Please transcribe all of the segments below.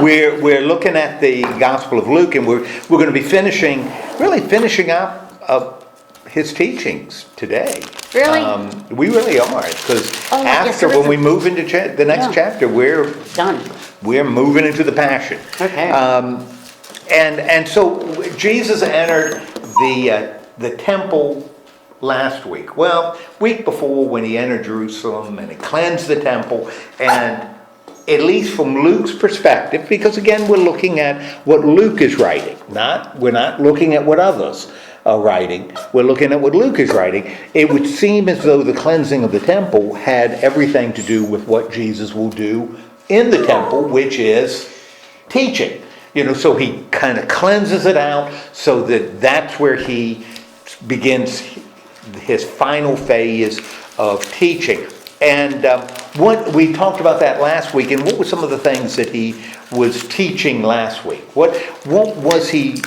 we're looking at the Gospel of Luke, and we're going to be finishing up his teachings today. Really? We really are, because yes, when we move into the next chapter, we're done. We're moving into the Passion. Okay. And so Jesus entered the temple last week. Well, week before, when he entered Jerusalem and he cleansed the temple, and at least from Luke's perspective, because again we're looking at what Luke is writing, we're not looking at what others are writing, we're looking at what Luke is writing. It would seem as though the cleansing of the temple had everything to do with what Jesus will do in the temple, which is teaching. So he kind of cleanses it out so that that's where he begins his final phase of teaching. And what we talked about that last week, and what were some of the things that he was teaching last week? What was he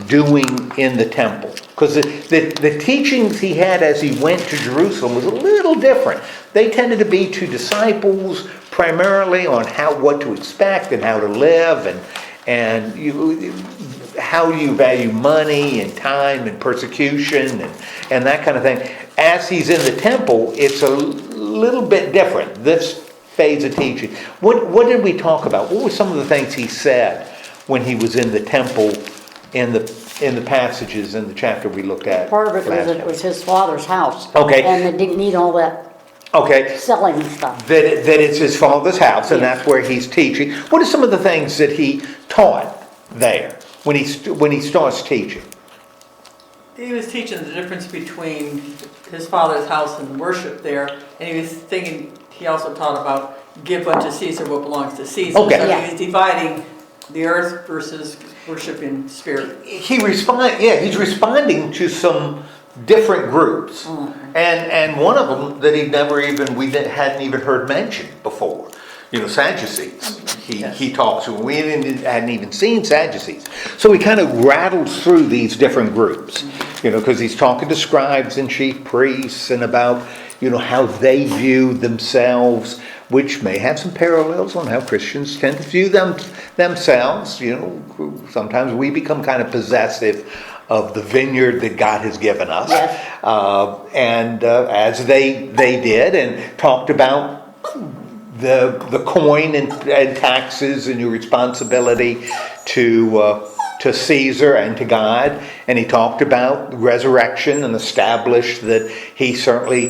doing in the temple? Because the teachings he had as he went to Jerusalem was a little different. They tended to be to disciples primarily on what to expect and how to live, and how you value money and time and persecution and that kind of thing. As he's in the temple, it's a little bit different, this phase of teaching. What did we talk about? What were some of the things he said when he was in the temple in the passages in the chapter we looked at? Part of it was his father's house. Okay. And it didn't need all that selling stuff. That it's his father's house, and that's where he's teaching. What are some of the things that he taught there when he starts teaching? He was teaching the difference between his father's house and worship there, and he also taught about give unto Caesar what belongs to Caesar. Okay. So he was dividing the earth versus worship in spirit. He's responding to some different groups, and one of them that we hadn't even heard mentioned before. Sadducees. He talks to. We hadn't even seen Sadducees. So he kind of rattles through these different groups, because he's talking to scribes and chief priests and about, how they view themselves, which may have some parallels on how Christians tend to view themselves. Sometimes we become kind of possessive of the vineyard that God has given us. Yes. As they did, and talked about the coin and taxes and your responsibility to Caesar and to God, and he talked about resurrection and established that he certainly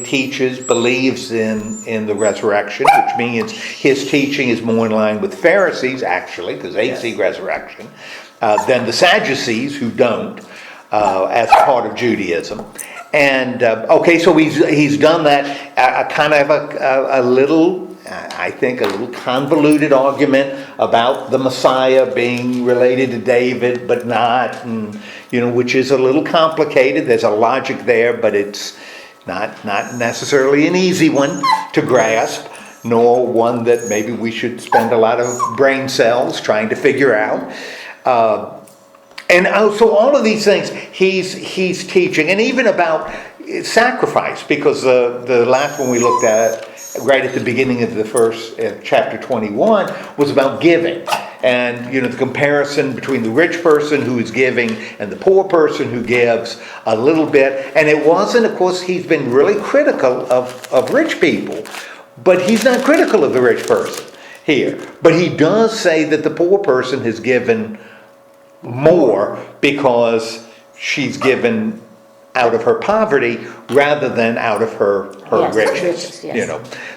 believes in the resurrection, which means his teaching is more in line with Pharisees, actually, because they see resurrection, than the Sadducees, who don't, as part of Judaism. And so he's done that, kind of a little, I think, a little convoluted argument about the Messiah being related to David, but not, and which is a little complicated. There's a logic there, but it's not necessarily an easy one to grasp, nor one that maybe we should spend a lot of brain cells trying to figure out. So all of these things he's teaching, and even about sacrifice, because the last one we looked at right at the beginning of the first chapter 21 was about giving, and the comparison between the rich person who is giving and the poor person who gives a little bit. And it wasn't, of course, he's been really critical of rich people, but he's not critical of the rich person here. But he does say that the poor person has given more because she's given out of her poverty rather than out of her riches. Yes.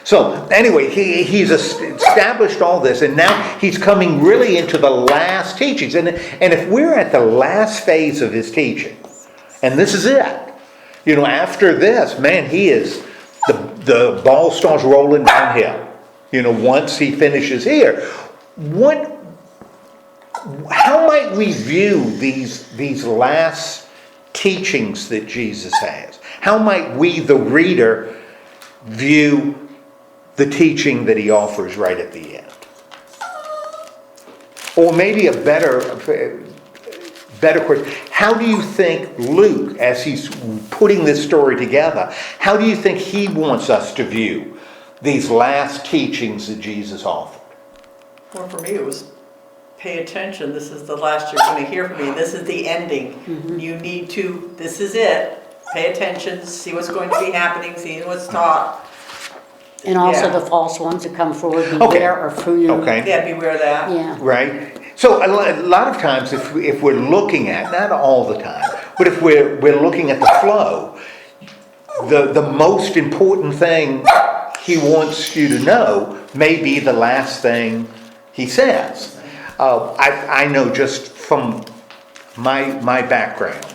So anyway, he's established all this, and now he's coming really into the last teachings. And if we're at the last phase of his teaching, and this is it, after this, man, he is the ball starts rolling downhill. Once he finishes here, how might we view these last teachings that Jesus has? How might we, the reader, view the teaching that he offers right at the end? Or maybe a better question, how do you think Luke, as he's putting this story together, how do you think he wants us to view these last teachings that Jesus offered? Well, for me, it was pay attention. This is the last you're going to hear from me. This is the ending. You need to, this is it. Pay attention, see what's going to be happening, see what's taught. And also Yeah. the false ones that come forward, beware of who you. Okay. Yeah, beware of that. Yeah. Right? So a lot of times if we're looking at, not all the time, but if we're looking at the flow, the most important thing he wants you to know may be the last thing he says. I know just from my background,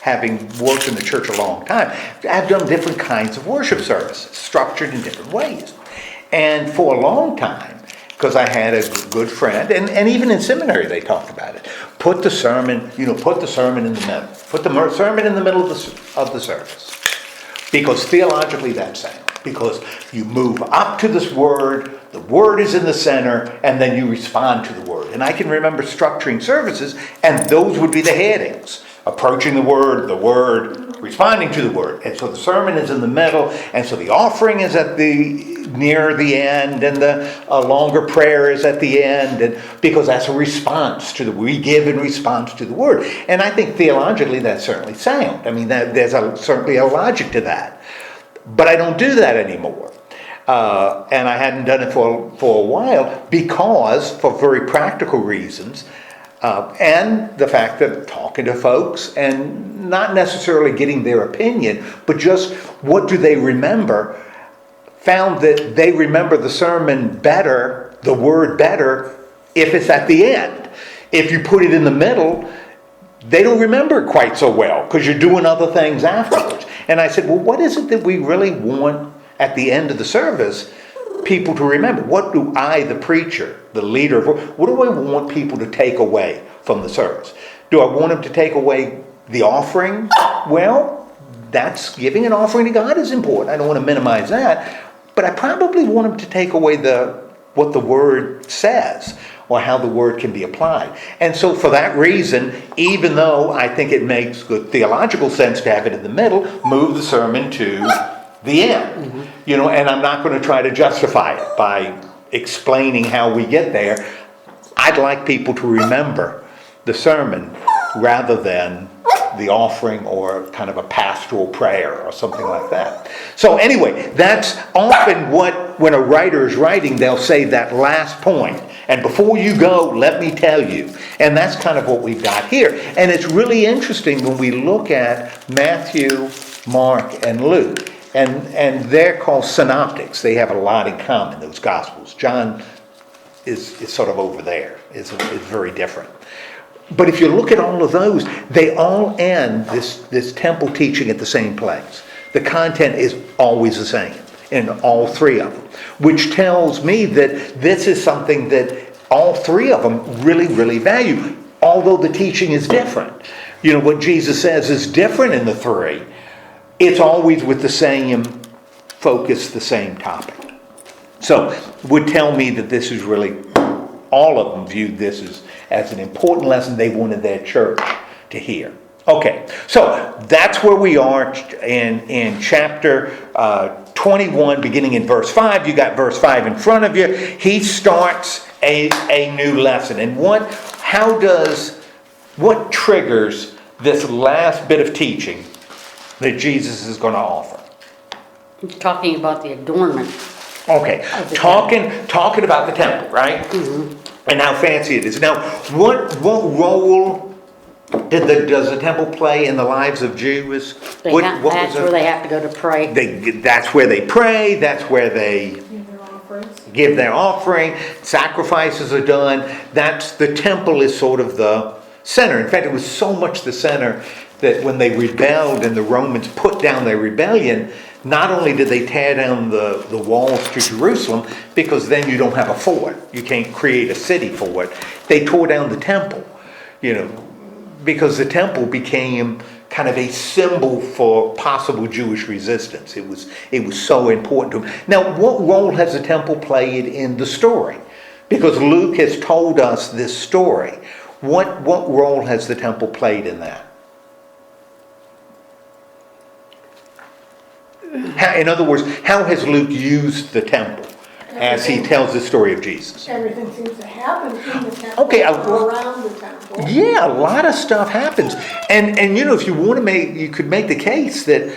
having worked in the church a long time, I've done different kinds of worship services, structured in different ways. And for a long time, because I had a good friend, and even in seminary they talked about it, put the sermon in the middle. Put the sermon in the middle of the service. Because theologically that's sound. Because you move up to this word, the word is in the center, and then you respond to the word. And I can remember structuring services, and those would be the headings. Approaching the word, responding to the word. And so the sermon is in the middle, and so the offering is near the end, and the longer prayer is at the end, and because that's a response to we give in response to the word. And I think theologically that's certainly sound. I mean, there's certainly a logic to that. But I don't do that anymore. And I hadn't done it for a while because, for very practical reasons, and the fact that talking to folks and not necessarily getting their opinion, but just what do they remember, found that they remember the sermon better, the word better, if it's at the end. If you put it in the middle, they don't remember it quite so well because you're doing other things afterwards. And I said, well, what is it that we really want at the end of the service people to remember? What do I, the preacher, the leader, what do I want people to take away from the service? Do I want them to take away the offering? Well, that's giving an offering to God is important. I don't want to minimize that. But I probably want them to take away what the word says or how the word can be applied. And so for that reason, even though I think it makes good theological sense to have it in the middle, move the sermon to the end. And I'm not going to try to justify it by explaining how we get there. I'd like people to remember the sermon rather than the offering or kind of a pastoral prayer or something like that. So anyway, that's often when a writer is writing, they'll say that last point. And before you go, let me tell you. And that's kind of what we've got here. And it's really interesting when we look at Matthew, Mark, and Luke. And they're called synoptics. They have a lot in common, those Gospels. John is sort of over there. It's very different. But if you look at all of those, they all end this temple teaching at the same place. The content is always the same in all three of them, which tells me that this is something that all three of them really, really value, although the teaching is different. What Jesus says is different in the three. It's always with the same focus, the same topic. So, would tell me that this is really, all of them viewed this as an important lesson they wanted their church to hear. Okay, so that's where we are in chapter 21, beginning in verse 5. You got verse 5 in front of you. He starts a new lesson. And what triggers this last bit of teaching that Jesus is going to offer? He's talking about the adornment. Okay, talking about the temple, right? And how fancy it is. Now, what role does the temple play in the lives of Jews? That's where they have to go to pray. That's where they pray. That's where they give their offering. Sacrifices are done. The temple is sort of the center. In fact, it was so much the center that when they rebelled and the Romans put down their rebellion, not only did they tear down the walls to Jerusalem, because then you don't have a fort. You can't create a city fort. They tore down the temple, because the temple became kind of a symbol for possible Jewish resistance. It was so important to them. Now, what role has the temple played in the story? Because Luke has told us this story. What role has the temple played in that? In other words, how has Luke used the temple as he tells the story of Jesus. Everything seems to happen in the temple, Okay, or around the temple. Yeah, a lot of stuff happens. And if you want to you could make the case that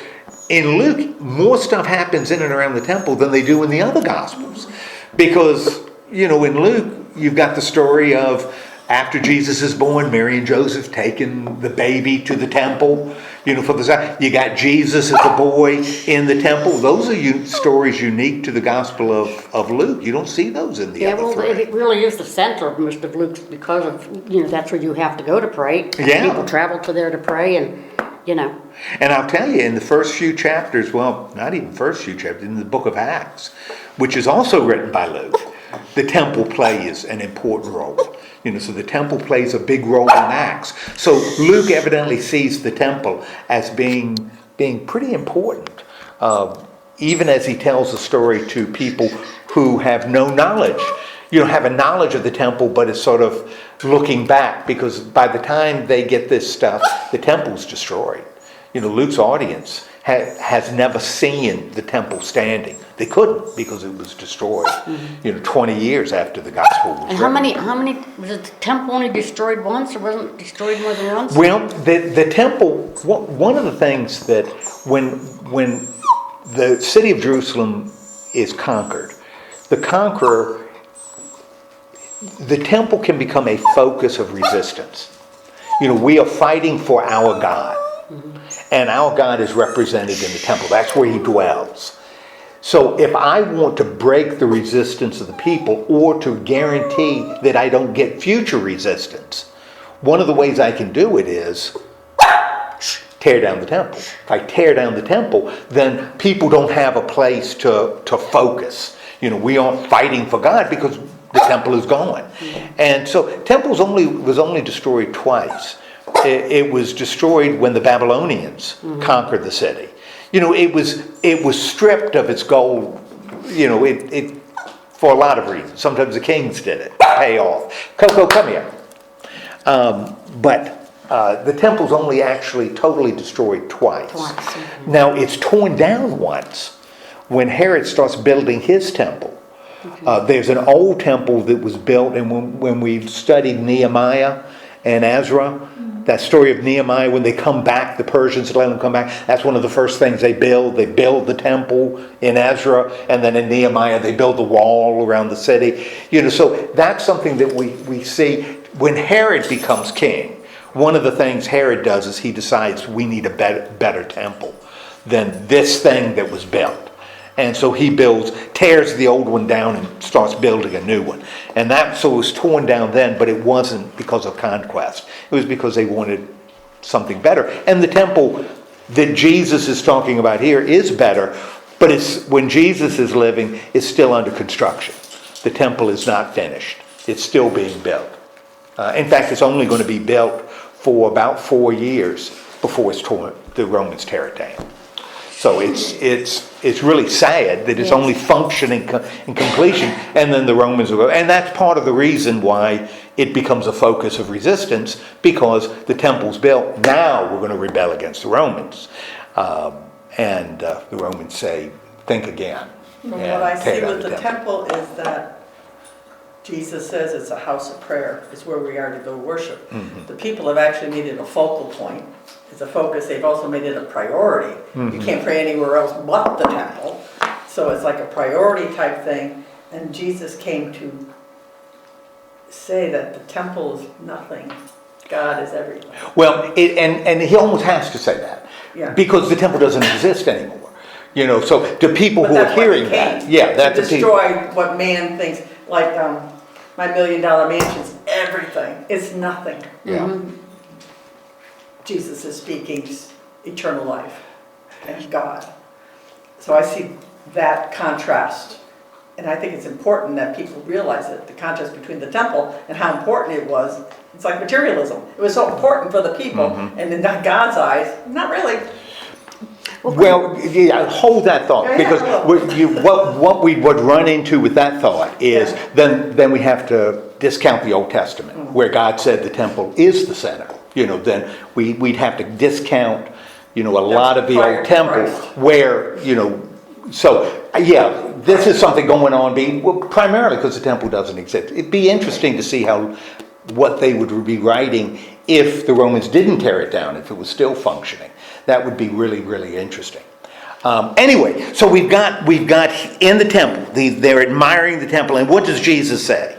in Luke, more stuff happens in and around the temple than they do in the other Gospels. Because, in Luke, you've got the story of after Jesus is born, Mary and Joseph taking the baby to the temple, for the you got Jesus as a boy in the temple. Those are stories unique to the Gospel of Luke. You don't see those in the other three. It really is the center of most of Luke's because of, that's where you have to go to pray. Yeah. People travel to there to pray and, And I'll tell you, in the first few chapters, well, not even first few chapters, in the book of Acts, which is also written by Luke, the temple plays an important role. So the temple plays a big role in Acts. So Luke evidently sees the temple as being pretty important, even as he tells the story to people who have no knowledge. Have a knowledge of the temple, but is sort of looking back, because by the time they get this stuff, the temple's destroyed. Luke's audience has never seen the temple standing. They couldn't, because it was destroyed, 20 years after the gospel was written. And how many, was the temple only destroyed once, or wasn't it destroyed more than once? Well, the temple, one of the things that when the city of Jerusalem is conquered, the conqueror, the temple can become a focus of resistance. We are fighting for our God. And our God is represented in the temple. That's where he dwells. So if I want to break the resistance of the people, or to guarantee that I don't get future resistance, one of the ways I can do it is tear down the temple. If I tear down the temple, then people don't have a place to focus. We aren't fighting for God because the temple is gone. And so temple was only destroyed twice. It was destroyed when the Babylonians conquered the city. It was stripped of its gold. It for a lot of reasons. Sometimes the kings did it to pay off. Coco, come here. But the temple's only actually totally destroyed twice. Now it's torn down once when Herod starts building his temple. There's an old temple that was built, and when we studied Nehemiah and Ezra, that story of Nehemiah, when they come back, the Persians let them come back, that's one of the first things they build. They build the temple in Ezra, and then in Nehemiah they build the wall around the city. So that's something that we see when Herod becomes king. One of the things Herod does is he decides we need a better temple than this thing that was built. And so he tears the old one down and starts building a new one. And it was torn down then, but it wasn't because of conquest. It was because they wanted something better. And the temple that Jesus is talking about here is better, but when Jesus is living, it's still under construction. The temple is not finished. It's still being built. In fact, it's only going to be built for about 4 years before the Romans tear it down. So it's really sad that it's only functioning in completion, and then the Romans will go. And that's part of the reason why it becomes a focus of resistance, because the temple's built. Now we're going to rebel against the Romans. And the Romans say, think again. From what I see with the temple is that Jesus says it's a house of prayer. It's where we are to go worship. Mm-hmm. The people have actually made it a focal point. It's a focus. They've also made it a priority. Mm-hmm. You can't pray anywhere else but the temple. So it's like a priority type thing. And Jesus came to say that the temple is nothing. God is everything. Well, and he almost has to say that. Yeah. Because the temple doesn't exist anymore. So the people who are hearing that, that's to destroy what man thinks. Like my $1 million mansion's everything. It's nothing. Yeah. Mm-hmm. Jesus is speaking eternal life and God. So I see that contrast. And I think it's important that people realize it, the contrast between the temple and how important it was. It's like materialism. It was so important for the people, mm-hmm. and in God's eyes, not really. Well, hold that thought, because what we would run into with that thought is then we have to discount the Old Testament, mm-hmm. where God said the temple is the center. Then we'd have to discount, a lot of the Old Temple where, this is something going on, primarily because the temple doesn't exist. It'd be interesting to see what they would be writing if the Romans didn't tear it down, if it was still functioning. That would be really, really interesting. Anyway, so we've got in the temple, they're admiring the temple, and what does Jesus say?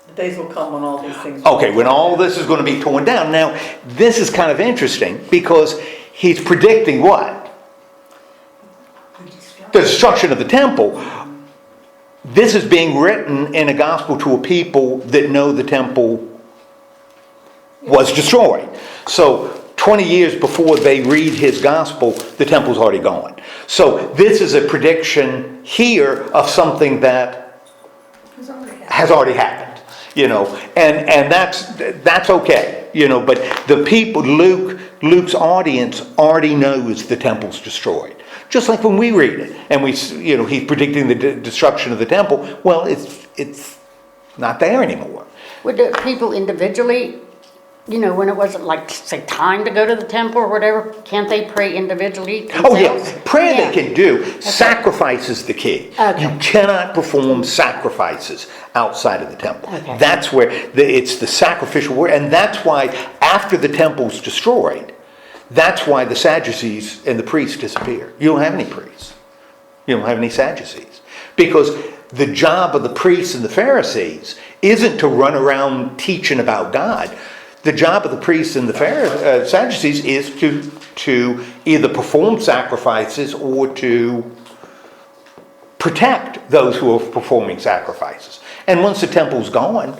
The days will come when all these things. Okay, when all this is going to be torn down. Now, this is kind of interesting because he's predicting what? The destruction of the temple. This is being written in a gospel to a people that know the temple was destroyed. So 20 years before they read his gospel, the temple's already gone. So this is a prediction here of something that has already happened, and that's okay, but the people, Luke's audience already knows the temple's destroyed. Just like when we read it, and he's predicting the destruction of the temple. Well, it's not there anymore. Would the people individually, when it wasn't like, say, time to go to the temple or whatever, can't they pray individually themselves? Oh, yeah. Prayer they can do. Okay. Sacrifice is the key. Okay. You cannot perform sacrifices outside of the temple. Okay. That's where it's the sacrificial word. And that's why after the temple's destroyed, that's why the Sadducees and the priests disappear. You don't have any priests. You don't have any Sadducees. Because the job of the priests and the Pharisees isn't to run around teaching about God. The job of the priests and the Sadducees is to either perform sacrifices or to protect those who are performing sacrifices. And once the temple's gone,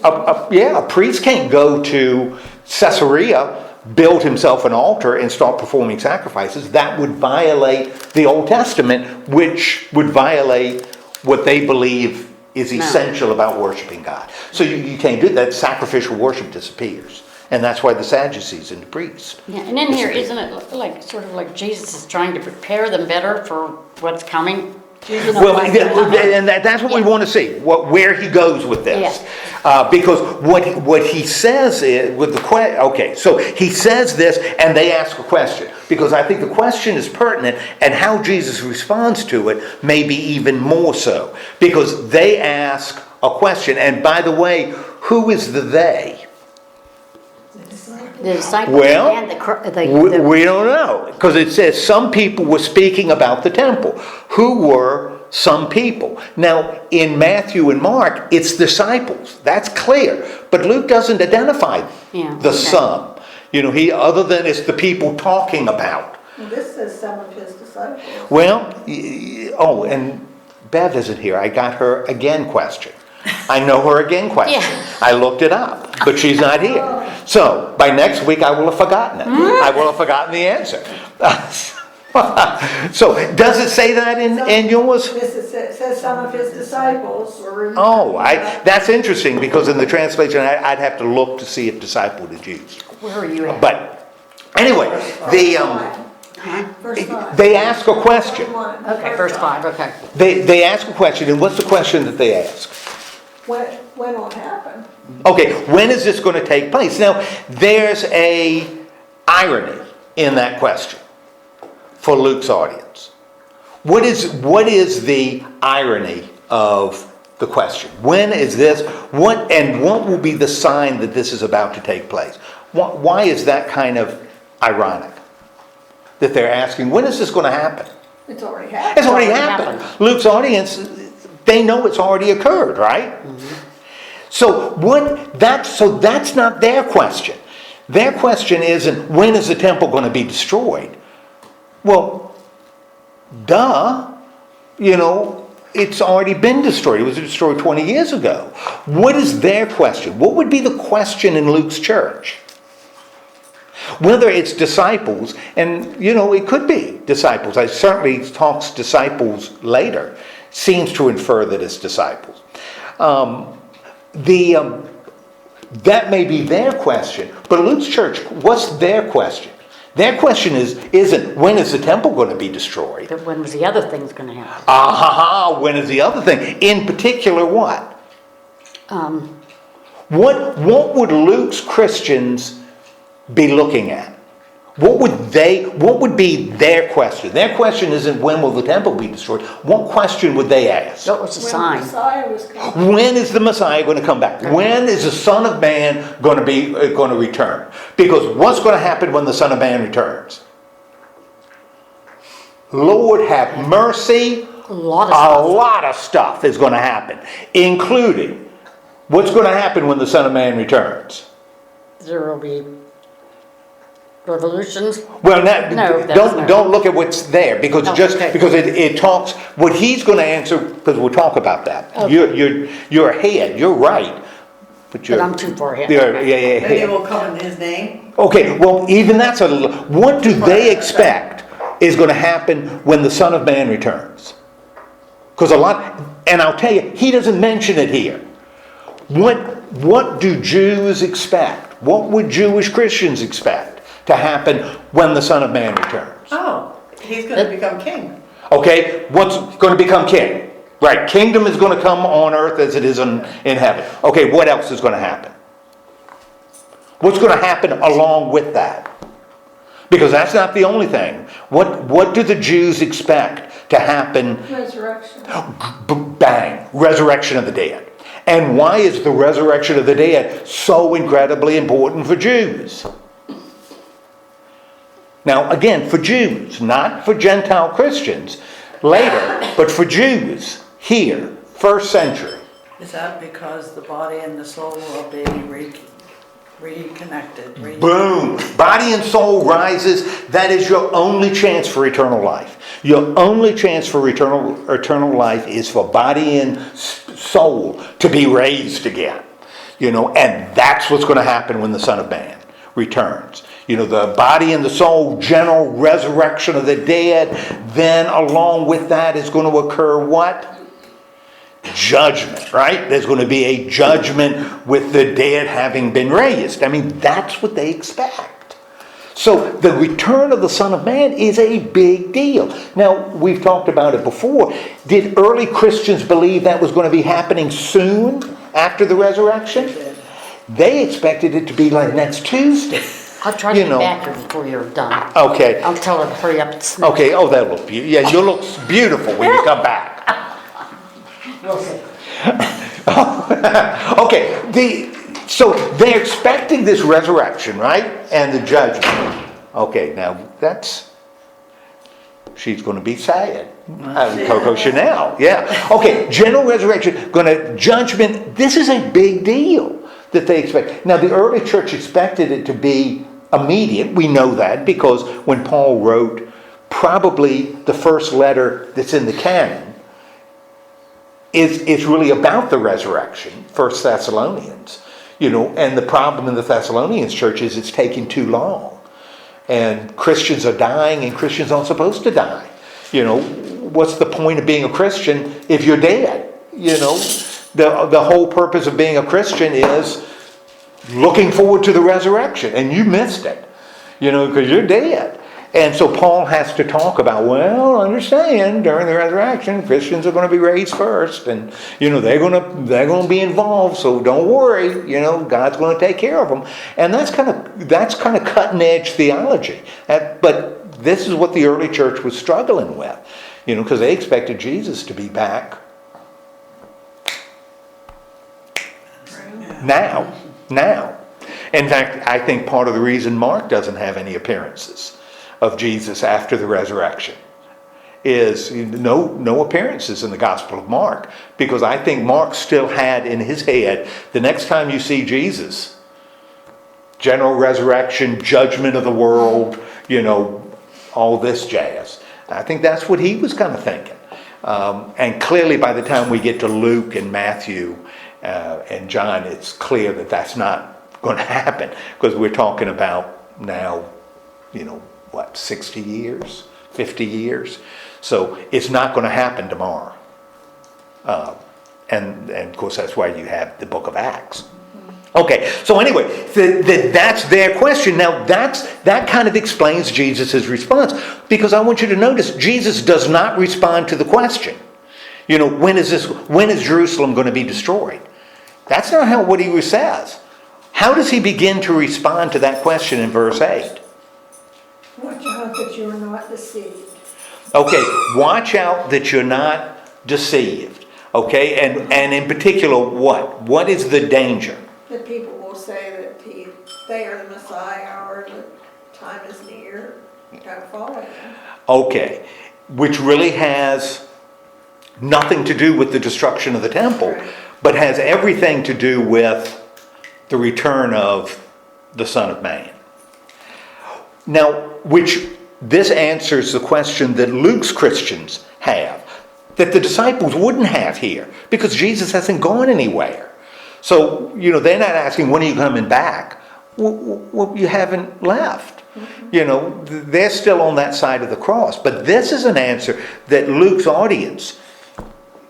a priest can't go to Caesarea, build himself an altar, and start performing sacrifices. That would violate the Old Testament, which would violate what they believe is essential about worshiping God. So you can't do that. Sacrificial worship disappears. And that's why the Sadducees and the priests. Yeah, and in here, isn't it sort of like Jesus is trying to prepare them better for what's coming? And that's what we want to see, where he goes with this. Yeah. Because what he says is, with the question, okay, so he says this and they ask a question. Because I think the question is pertinent, and how Jesus responds to it may be even more so. Because they ask a question, and by the way, who is the they? The disciples and we don't know, because it says some people were speaking about the temple. Who were some people? Now, in Matthew and Mark, it's disciples. That's clear. But Luke doesn't identify some. Other than it's the people talking about. Well, this says some of his disciples. Well, and Bev isn't here. I got her again question. I know her again question. Yeah. I looked it up, but she's not here. So by next week, I will have forgotten it. I will have forgotten the answer. So does it say that in yours? Yes, it says some of his disciples were. That's interesting, because in the translation, I'd have to look to see if disciple is used. Where are you at? But anyway, they ask a question. Okay, verse 5. Okay. They ask a question, and what's the question that they ask? When will it happen? Okay, when is this going to take place? Now, there's a irony in that question for Luke's audience. What is the irony of the question? When is this? What will be the sign that this is about to take place? Why is that kind of ironic? That they're asking, when is this going to happen? It's already happened. It's already happened. Luke's audience, they know it's already occurred, right? Mm-hmm. So that's not their question. Their question isn't, when is the temple going to be destroyed? Well, duh. It's already been destroyed. It was destroyed 20 years ago. What is their question? What would be the question in Luke's church? Whether it's disciples, and it could be disciples. I certainly talks disciples later. Seems to infer that it's disciples. That may be their question, but Luke's church, what's their question? Their question isn't when is the temple going to be destroyed? But when was the other things going to happen? When is the other thing? In particular, what? What would Luke's Christians be looking at? What would be their question? Their question isn't when will the temple be destroyed? What question would they ask? What was the When sign? the Messiah was coming. When is the Messiah going to come back? When is the Son of Man going to return? Because what's going to happen when the Son of Man returns? Lord have mercy. A lot of A stuff. lot of stuff is going to happen, including what's going to happen when the Son of Man returns. There will be revolutions. Well, No, don't look at what's there because Okay. because it talks what he's going to answer because we'll talk about that. Okay. You're ahead. You're right, but I'm too far ahead. Yeah. Maybe it will come in his name. Okay, well, even that's a little. What do they expect is going to happen when the Son of Man returns? Because and I'll tell you, he doesn't mention it here. What do Jews expect? What would Jewish Christians expect to happen when the Son of Man returns? Oh, he's going to become king. Okay, what's going to become king? Right, kingdom is going to come on earth as it is in heaven. Okay, what else is going to happen? What's going to happen along with that? Because that's not the only thing. What do the Jews expect to happen? Resurrection. Bang, resurrection of the dead. And why is the resurrection of the dead so incredibly important for Jews? Now, again, for Jews, not for Gentile Christians later, but for Jews here, first century. Is that because the body and the soul are being reconnected? Boom! Body and soul rises. That is your only chance for eternal life. Your only chance for eternal life is for body and soul to be raised again. And that's what's going to happen when the Son of Man returns. The body and the soul, general resurrection of the dead. Then along with that is going to occur what? Judgment, right? There's going to be a judgment with the dead having been raised. I mean, that's what they expect. So the return of the Son of Man is a big deal. Now, we've talked about it before. Did early Christians believe that was going to be happening soon after the resurrection? They expected it to be like next Tuesday. I'll try to get back here before you're done. Okay. I'll tell her to hurry up and snap. Okay, that'll look beautiful. Yeah, you'll look beautiful when you come back. We'll see. Okay, so they're expecting this resurrection, right? And the judgment. Okay, now she's going to be sad. Coco Chanel, yeah. Okay, general resurrection, judgment. This is a big deal that they expect. Now, the early church expected it to be immediate. We know that because when Paul wrote probably the first letter that's in the canon, it's really about the resurrection, 1 Thessalonians. And the problem in the Thessalonians church is it's taking too long. And Christians are dying and Christians aren't supposed to die. What's the point of being a Christian if you're dead? The whole purpose of being a Christian is looking forward to the resurrection. And you missed it, because you're dead. And so Paul has to talk about, understand, during the resurrection, Christians are going to be raised first, and they're going to be involved. So don't worry, God's going to take care of them. And that's kind of cutting edge theology. But this is what the early church was struggling with, because they expected Jesus to be back now. In fact, I think part of the reason Mark doesn't have any appearances of Jesus after the resurrection is no appearances in the Gospel of Mark, because I think Mark still had in his head the next time you see Jesus, general resurrection, judgment of the world, all this jazz. I think that's what he was kind of thinking. And clearly by the time we get to Luke and Matthew and John, it's clear that that's not going to happen, because we're talking about now, 60 years, 50 years. So it's not going to happen tomorrow. And of course, that's why you have the book of Acts. Okay, so anyway, that's their question. Now, that kind of explains Jesus' response, because I want you to notice, Jesus does not respond to the question. When is Jerusalem going to be destroyed? That's not what he says. How does he begin to respond to that question in verse 8? Watch out that you're not deceived. Okay, watch out that you're not deceived. Okay, and in particular, what? What is the danger? That people will say that they are the Messiah, or the time is near. Don't follow them. Okay, which really has nothing to do with the destruction of the temple, Right. but has everything to do with the return of the Son of Man. Now, which this answers the question that Luke's Christians have, that the disciples wouldn't have here, because Jesus hasn't gone anywhere. So, they're not asking, when are you coming back? Well, you haven't left. They're still on that side of the cross. But this is an answer that Luke's audience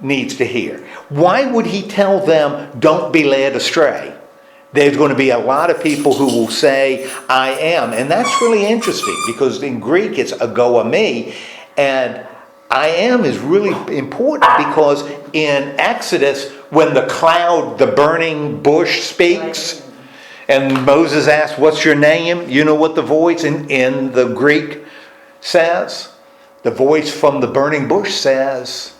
needs to hear. Why would he tell them, don't be led astray? There's going to be a lot of people who will say, I am. And that's really interesting, because in Greek it's ago me. And I am is really important, because in Exodus, when the cloud, the burning bush speaks, and Moses asks, what's your name? You know what the voice in the Greek says? The voice from the burning bush says,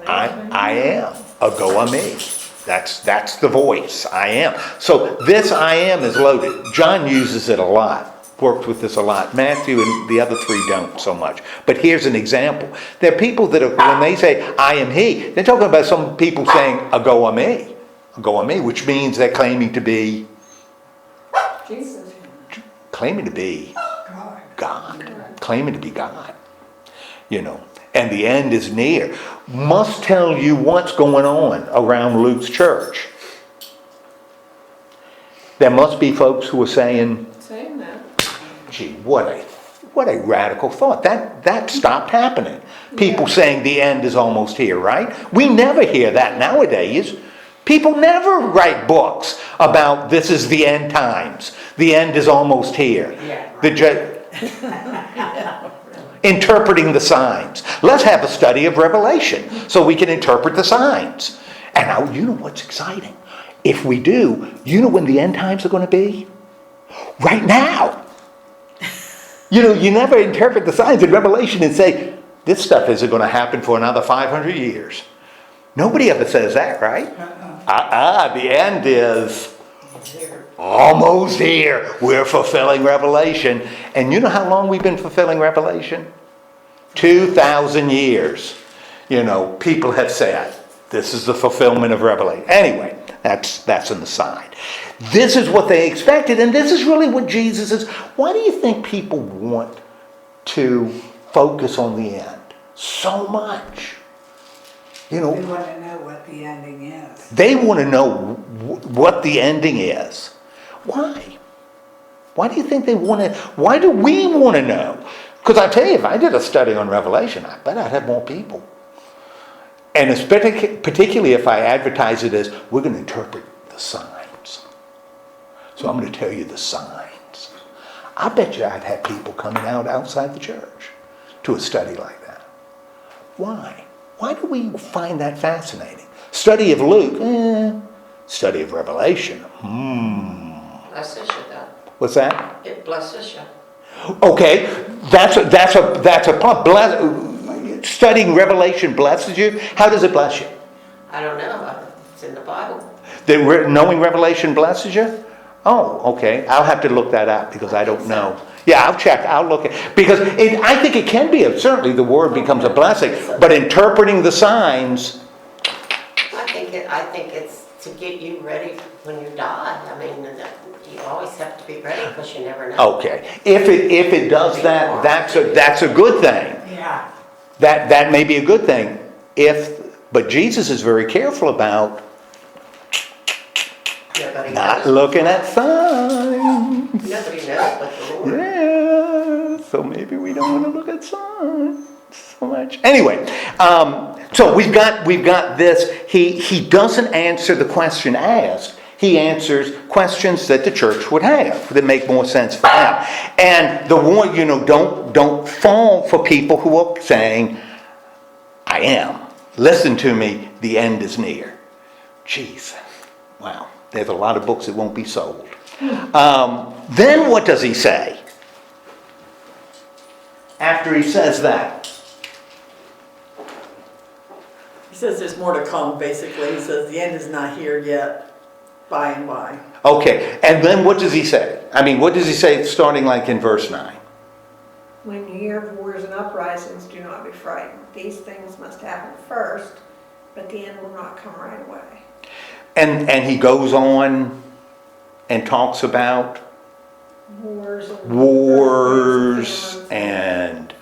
I am. Ago me. That's the voice. I am. So this I am is loaded. John uses it a lot. Worked with this a lot. Matthew and the other three don't so much. But here's an example. There are people that when they say, I am he, they're talking about some people saying, ago me. Ago me, which means they're claiming to be Jesus. God. Claiming to be God. And the end is near. Must tell you what's going on around Luke's church. There must be folks who are saying that. Gee, what a radical thought. That stopped happening. People saying the end is almost here, right? We never hear that nowadays. People never write books about this is the end times. The end is almost here. Interpreting the signs. Let's have a study of Revelation so we can interpret the signs. And now, you know what's exciting? If we do, you know when the end times are going to be? Right now. You never interpret the signs in Revelation and say, this stuff isn't going to happen for another 500 years. Nobody ever says that, right? The end is almost here. We're fulfilling Revelation. And you know how long we've been fulfilling Revelation? 2,000 years. People have said, this is the fulfillment of Revelation. Anyway, that's an aside. This is what they expected, and this is really what Jesus is. Why do you think people want to focus on the end so much? They want to know what the ending is. They want to know what the ending is. Why? Why do you think they want to? Why do we want to know? Because I tell you, if I did a study on Revelation, I bet I'd have more people. And particularly if I advertise it as, we're going to interpret the signs. So I'm going to tell you the signs. I bet you I'd have people coming outside the church to a study like that. Why? Why do we find that fascinating? Study of Luke, study of Revelation. Blesses you though. What's that? It blesses you. Okay, that's a part. Studying Revelation blesses you. How does it bless you? I don't know. It's in the Bible. Knowing Revelation blesses you? Oh, okay. I'll have to look that up because I don't know. Yeah, I'll check. I'll look at because I think it can be. Certainly, the word becomes a blessing. But interpreting the signs. I think it's to get you ready when you die. I mean, you always have to be ready because you never know. Okay, if it does that, that's a good thing. Yeah. That may be a good thing. But Jesus is very careful about not looking at signs. Nobody knows but the Lord. Yeah, so maybe we don't want to look at signs so much. Anyway, so we've got this. He doesn't answer the question asked. He answers questions that the church would have that make more sense for them. And the one, don't fall for people who are saying, I am. Listen to me, the end is near. Jeez, wow. There's a lot of books that won't be sold. Then what does he say? after he says that? He says there's more to come, basically. He says the end is not here yet, by and by. Okay, and then what does he say? I mean, what does he say starting like in verse 9? When you hear of wars and uprisings, do not be frightened. These things must happen first, but the end will not come right away. And he goes on and talks about Wars and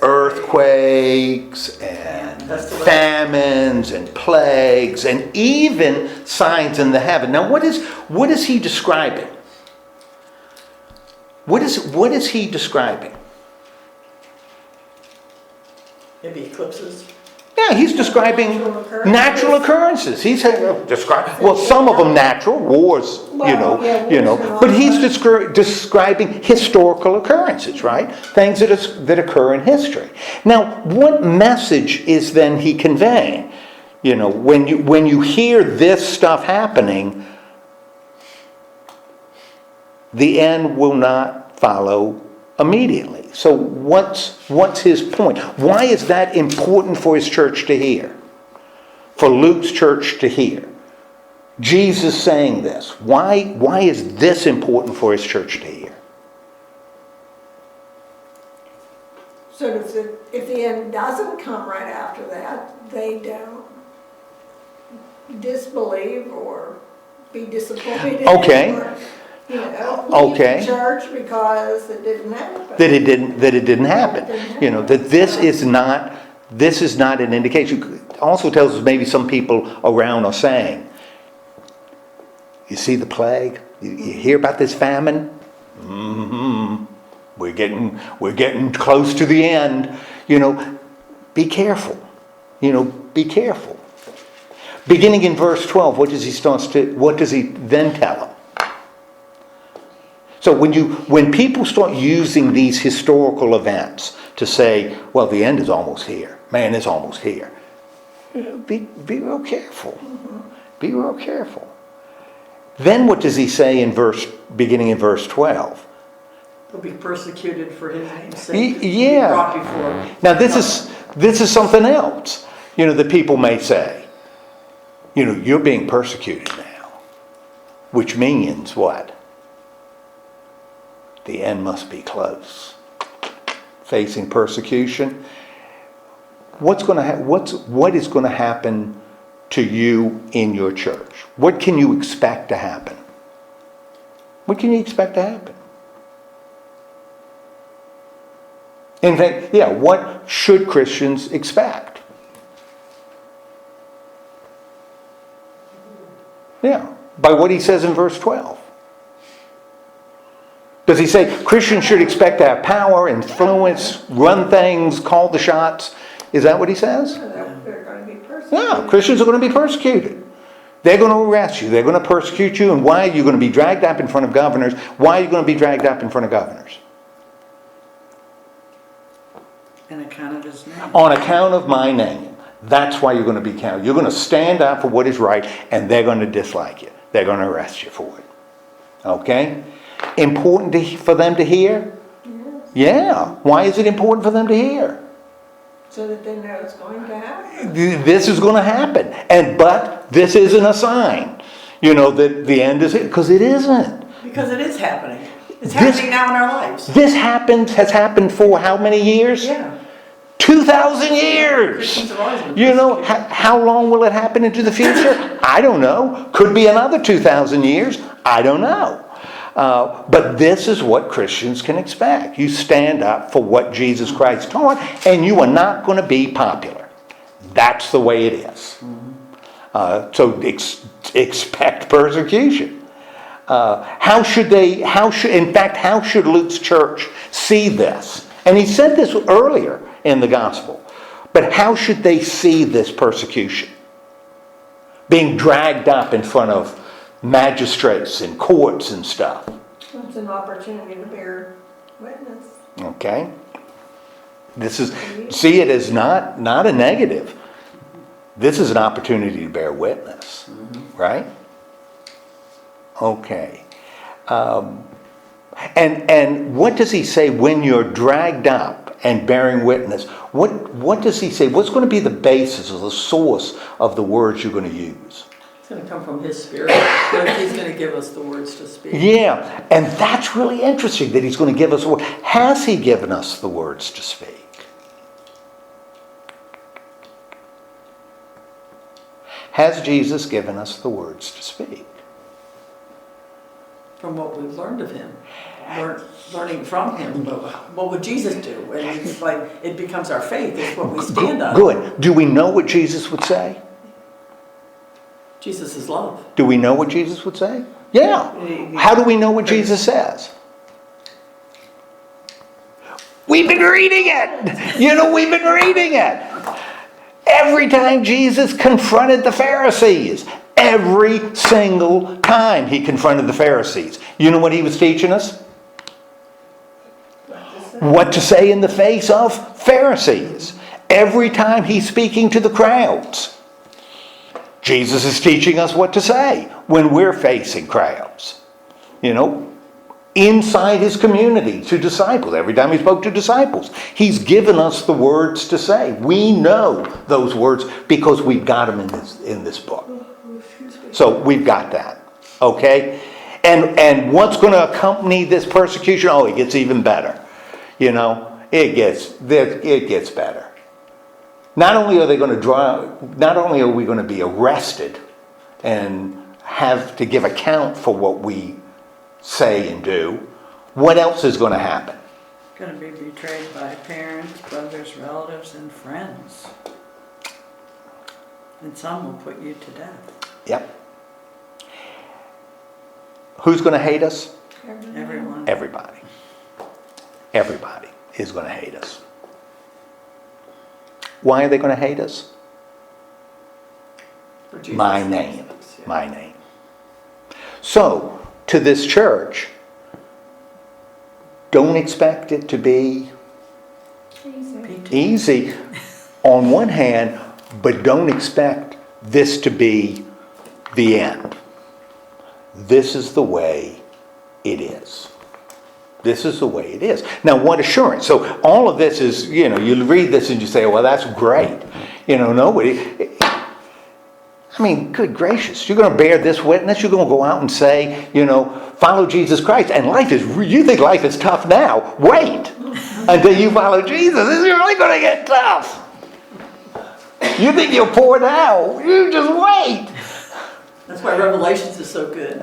earthquakes and famines and plagues and even signs in the heaven. Now what is he describing? What is he describing? Maybe eclipses. Yeah, he's describing natural occurrences. He's well, some of them natural, wars, but he's describing historical occurrences, right? Things that occur in history. Now, what message is then he conveying? When you hear this stuff happening, the end will not follow immediately. So what's his point? Why is that important for his church to hear? For Luke's church to hear? Jesus saying this. Why is this important for his church to hear? So if the end doesn't come right after that, they don't disbelieve or be disappointed. Okay. Or, Okay. leave the church because it didn't happen. That it didn't happen. That this is not an indication. It also tells us maybe some people around are saying, you see the plague? You hear about this famine? Mm-hmm. We're getting close to the end. Be careful. Be careful. Beginning in verse 12, what does he then tell them? So when people start using these historical events to say, well, the end is almost here, man is almost here, be real careful. Be real careful. Then what does he say beginning in verse 12? He'll be persecuted for his name's sake. Yeah. Brought before. Now this is something else. That people may say, you're being persecuted now, which means what? The end must be close. Facing persecution. What is going to happen to you in your church? What can you expect to happen? What can you expect to happen? In fact, what should Christians expect? Yeah, by what he says in verse 12. Does he say Christians should expect to have power, influence, run things, call the shots? Is that what he says? They're going to be persecuted. Yeah, Christians are going to be persecuted. They're going to arrest you. They're going to persecute you. And why are you going to be dragged up in front of governors? Why are you going to be dragged up in front of governors? On account of his name. On account of my name. That's why you're going to be counted. You're going to stand up for what is right, and they're going to dislike you. They're going to arrest you for it. Okay? Important for them to hear? Yeah. Why is it important for them to hear? So that they know it's going to happen. This is going to happen. But this isn't a sign. That the end is it. Because it isn't. Because it is happening. It's happening now in our lives. This has happened for how many years? Yeah. 2,000 years. Christians have always been How long will it happen into the future? I don't know. Could be another 2,000 years. I don't know. But this is what Christians can expect. You stand up for what Jesus Christ taught, and you are not going to be popular. That's the way it is. So expect persecution. How should Luke's church see this? And he said this earlier in the gospel. But how should they see this persecution? Being dragged up in front of magistrates and courts and stuff. It's an opportunity to bear witness. Okay? See it as not a negative. This is an opportunity to bear witness. Right? Okay. And what does he say when you're dragged up and bearing witness? What does he say? What's going to be the basis or the source of the words you're going to use? It's going to come from his spirit. He's going to give us the words to speak. Yeah, and that's really interesting that he's going to give us a word. Has he given us the words to speak? Has Jesus given us the words to speak? From what we've learned of him. Learning from him. But what would Jesus do? And it's like, it becomes our faith. It's what we stand on. Good. Do we know what Jesus would say? Jesus is love. Do we know what Jesus would say? Yeah. How do we know what Jesus says? We've been reading it. We've been reading it. Every time Jesus confronted the Pharisees, every single time he confronted the Pharisees, you know what he was teaching us? What to say in the face of Pharisees. Every time he's speaking to the crowds, Jesus is teaching us what to say when we're facing crowds. Inside his community to disciples. Every time he spoke to disciples, he's given us the words to say. We know those words because we've got them in this book. So we've got that. Okay? And what's going to accompany this persecution? Oh, it gets even better. It gets better. Not only are we going to be arrested and have to give account for what we say and do, what else is going to happen? Going to be betrayed by parents, brothers, relatives, and friends. And some will put you to death. Yep. Who's going to hate us? Everyone. Everybody. Everybody is going to hate us. Why are they going to hate us? For Jesus. My name. My name. So, to this church, don't expect it to be easy on one hand, but don't expect this to be the end. This is the way it is. This is the way it is. Now, what assurance? So all of this is, you read this and you say, well, that's great. Nobody... good gracious, you're going to bear this witness? You're going to go out and say, follow Jesus Christ. And you think life is tough now. Wait until you follow Jesus. It's really going to get tough. You think you're poor now. You just wait. That's why Revelations is so good.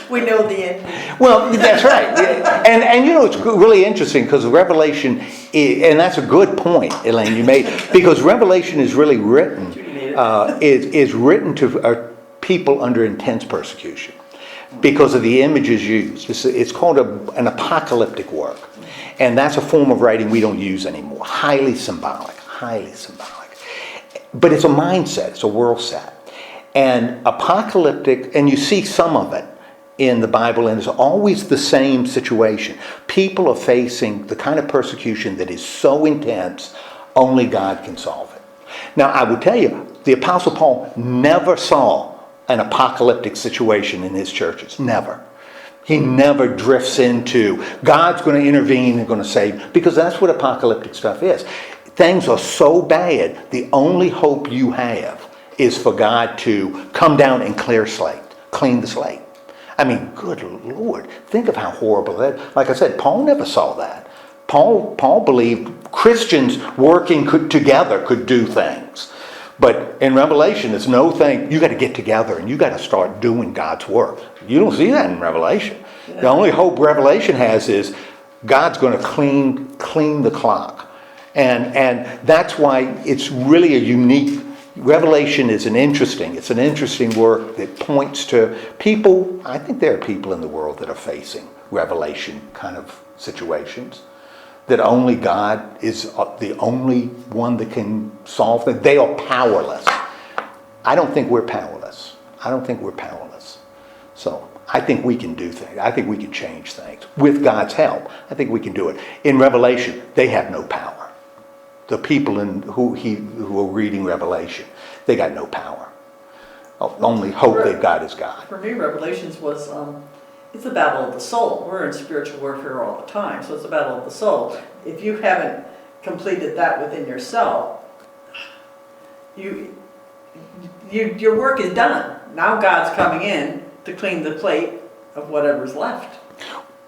We know the end. Well, that's right. And it's really interesting because Revelation, and that's a good point, Elaine, you made, because Revelation is really written, is written to people under intense persecution because of the images used. It's called an apocalyptic work. And that's a form of writing we don't use anymore. Highly symbolic. But it's a mindset. It's a world set. And apocalyptic, and you see some of it in the Bible, and it's always the same situation. People are facing the kind of persecution that is so intense, only God can solve it. Now, I will tell you, the Apostle Paul never saw an apocalyptic situation in his churches. Never. He never drifts into, God's going to intervene and going to save, because that's what apocalyptic stuff is. Things are so bad, the only hope you have is for God to come down and clean the slate. Good Lord, think of how horrible that. Like I said, Paul never saw that. Paul believed Christians working together could do things. But in Revelation, it's no thing. You got to get together and you got to start doing God's work. You don't see that in Revelation. Yeah. The only hope Revelation has is God's going to clean the clock. And that's why it's really a unique. Revelation is an interesting work that points to people. I think there are people in the world that are facing Revelation kind of situations, that only God is the only one that can solve them. They are powerless. I don't think we're powerless. So I think we can do things. I think we can change things. With God's help, I think we can do it. In Revelation, they have no power. The people who are reading Revelation, they got no power. Only hope they've got is God. For me, Revelations was It's a battle of the soul. We're in spiritual warfare all the time, so it's a battle of the soul. If you haven't completed that within yourself, your work is done. Now God's coming in to clean the plate of whatever's left.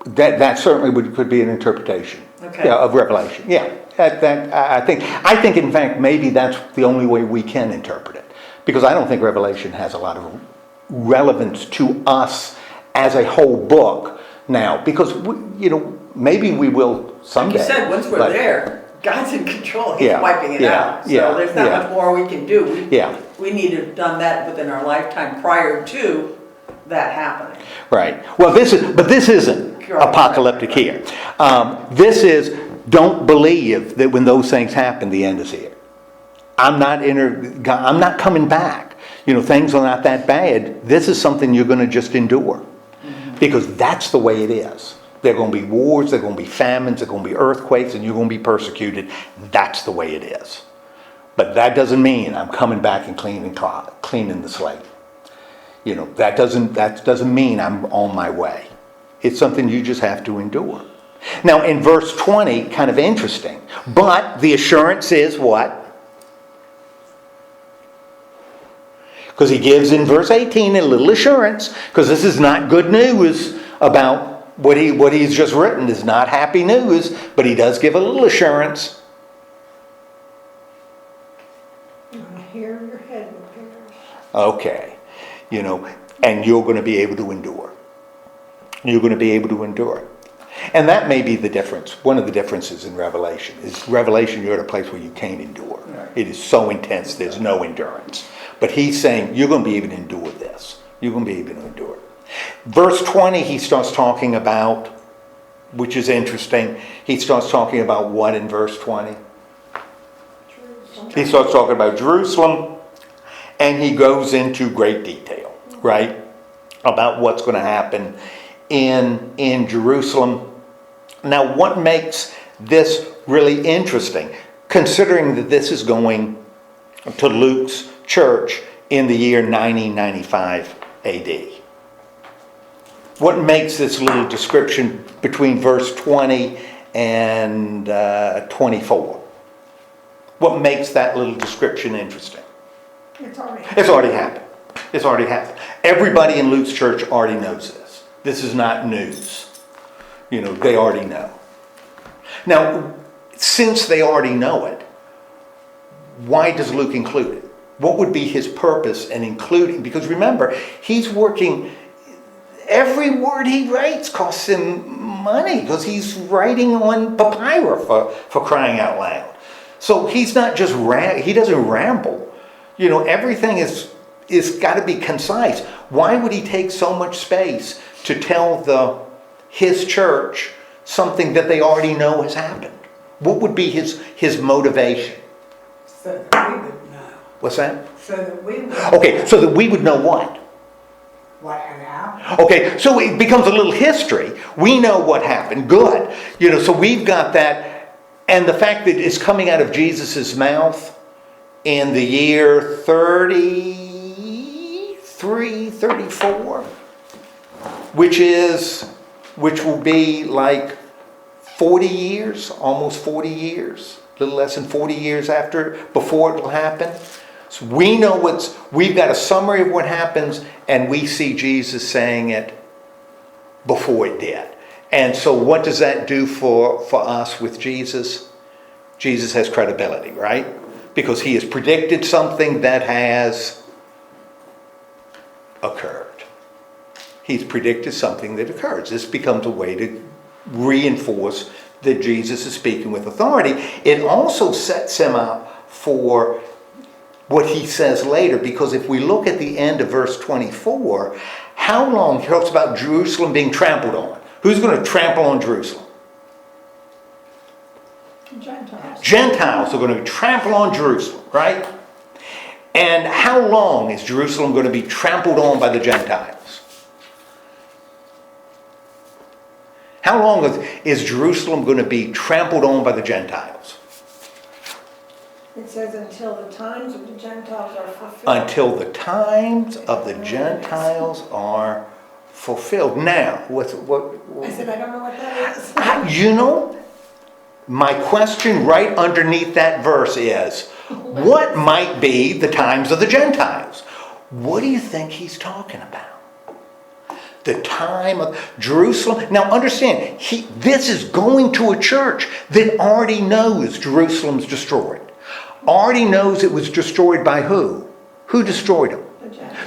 That certainly could be an interpretation, Okay. yeah, of Revelation. Yeah, I think in fact maybe that's the only way we can interpret it, because I don't think Revelation has a lot of relevance to us as a whole book now, because maybe we will someday. Like you said, once we're but- there, God's in control. He's Yeah, wiping it yeah, out. So yeah, there's not yeah. much more we can do. Yeah. We need to have done that within our lifetime prior to that happening. Right. Well, this isn't apocalyptic here. This is, don't believe that when those things happen, the end is here. I'm not coming back. Things are not that bad. This is something you're going to just endure, because that's the way it is. There are going to be wars, there are going to be famines, there are going to be earthquakes, and you're going to be persecuted. That's the way it is. But that doesn't mean I'm coming back and cleaning the slate. That doesn't mean I'm on my way. It's something you just have to endure. Now, in verse 20, kind of interesting, but the assurance is what? Because he gives in verse 18 a little assurance, because this is not good news about what he's just written is not happy news, but he does give a little assurance. Here your head will perish. Okay. And you're going to be able to endure. You're going to be able to endure. And that may be the difference. One of the differences in Revelation is Revelation, you're at a place where you can't endure. Right. It is so intense, there's no endurance. But he's saying, you're going to be able to endure this. You're going to be able to endure it. Verse 20, he starts talking about, which is interesting, he starts talking about what in verse 20? He starts talking about Jerusalem, and he goes into great detail, right, about what's going to happen in Jerusalem. Now, what makes this really interesting, considering that this is going to Luke's church in the year 90-95 AD? What makes this little description between verse 20 and 24? What makes that little description interesting? It's already It's already happened. It's already happened. Everybody in Luke's church already knows this. This is not news. They already know. Now, since they already know it, why does Luke include it? What would be his purpose in including? Because remember, he's working, every word he writes costs him money, because he's writing on papyrus for crying out loud. So he's not just, he doesn't ramble. Everything is got to be concise. Why would he take so much space to tell his church something that they already know has happened? What would be his motivation? So that we would know. What's that? So that we would. Okay, so that we would know what? What had happened. Okay, so it becomes a little history. We know what happened. Good. So we've got that. And the fact that it's coming out of Jesus' mouth in the year 33, 34, which will be like 40 years, almost 40 years, a little less than 40 years before it will happen. So we know we've got a summary of what happens, and we see Jesus saying it before it did. And so what does that do for us with Jesus? Jesus has credibility, right? Because he has predicted something that has occurred. He's predicted something that occurs. This becomes a way to reinforce that Jesus is speaking with authority. It also sets him up for what he says later, because if we look at the end of verse 24, how long he talks about Jerusalem being trampled on. Who's going to trample on Jerusalem? Gentiles. Gentiles are going to trample on Jerusalem, right? And how long is Jerusalem going to be trampled on by the Gentiles? How long is Jerusalem going to be trampled on by the Gentiles? It says until the times of the Gentiles are fulfilled. Until the times of the Gentiles are fulfilled. Now, I said, I don't know what that is. you know, my question right underneath that verse is, what might be the times of the Gentiles? What do you think he's talking about? The time of Jerusalem. Now understand, this is going to a church that already knows Jerusalem's destroyed. Already knows it was destroyed by who? Who destroyed them?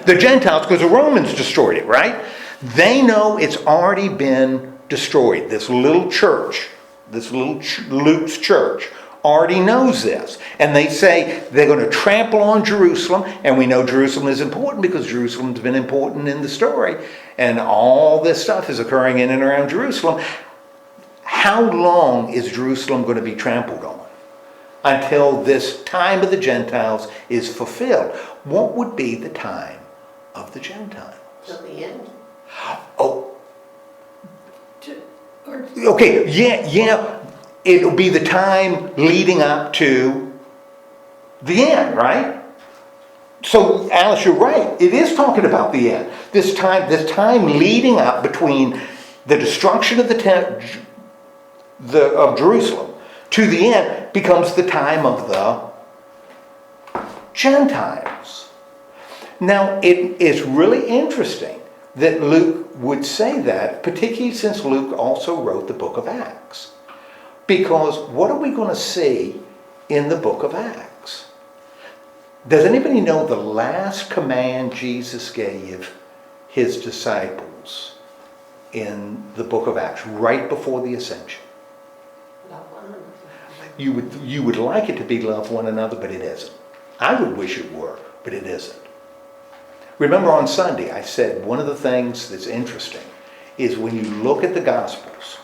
The Gentiles, because the Romans destroyed it, right? They know it's already been destroyed. This little church, Luke's church, already knows this. And they say they're going to trample on Jerusalem. And we know Jerusalem is important because Jerusalem's been important in the story. And all this stuff is occurring in and around Jerusalem. How long is Jerusalem going to be trampled on? Until this time of the Gentiles is fulfilled. What would be the time of the Gentiles? Till the end. Oh. Okay, yeah. It'll be the time leading up to the end, right? So, Alice, you're right. It is talking about the end. This time leading up between the destruction of of Jerusalem to the end becomes the time of the Gentiles. Now, it is really interesting that Luke would say that, particularly since Luke also wrote the book of Acts. Because what are we going to see in the book of Acts? Does anybody know the last command Jesus gave his disciples in the book of Acts, right before the ascension? Love one another. You would like it to be love one another, but it isn't. I would wish it were, but it isn't. Remember on Sunday, I said one of the things that's interesting is when you look at the Gospels,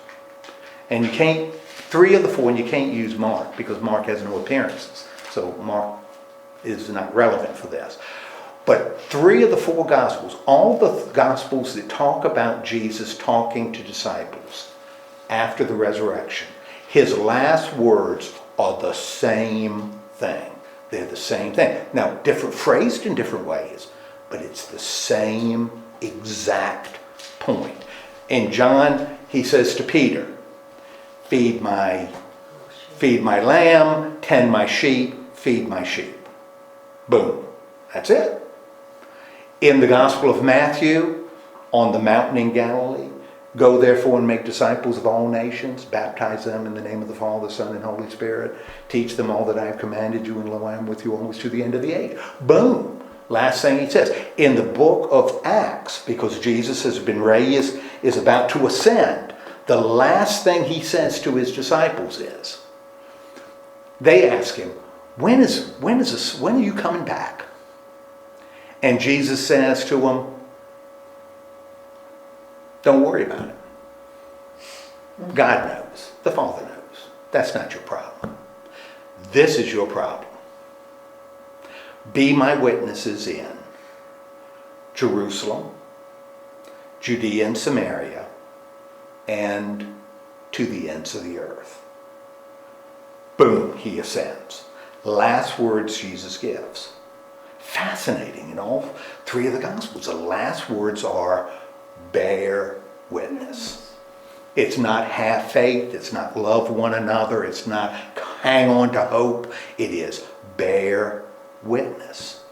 and you can't, 3 of the 4, and you can't use Mark because Mark has no appearances. So Mark is not relevant for this. But 3 of the 4 Gospels, all the Gospels that talk about Jesus talking to disciples after the resurrection, his last words are the same thing. They're the same thing. Now, different phrased in different ways, but it's the same exact point. In John, he says to Peter, feed my lamb, tend my sheep, feed my sheep. Boom. That's it. In the Gospel of Matthew, on the mountain in Galilee, go therefore and make disciples of all nations, baptize them in the name of the Father, Son, and Holy Spirit, teach them all that I have commanded you, and lo, I am with you always to the end of the age. Boom. Last thing he says. In the book of Acts, because Jesus has been raised, is about to ascend, the last thing he says to his disciples is, they ask him, when are you coming back? And Jesus says to them, don't worry about it. God knows. The Father knows. That's not your problem. This is your problem. Be my witnesses in Jerusalem, Judea and Samaria, and to the ends of the earth. Boom, he ascends. Last words Jesus gives. Fascinating in all 3 of the Gospels. The last words are bear witness. It's not have faith. It's not love one another. It's not hang on to hope. It is bear witness.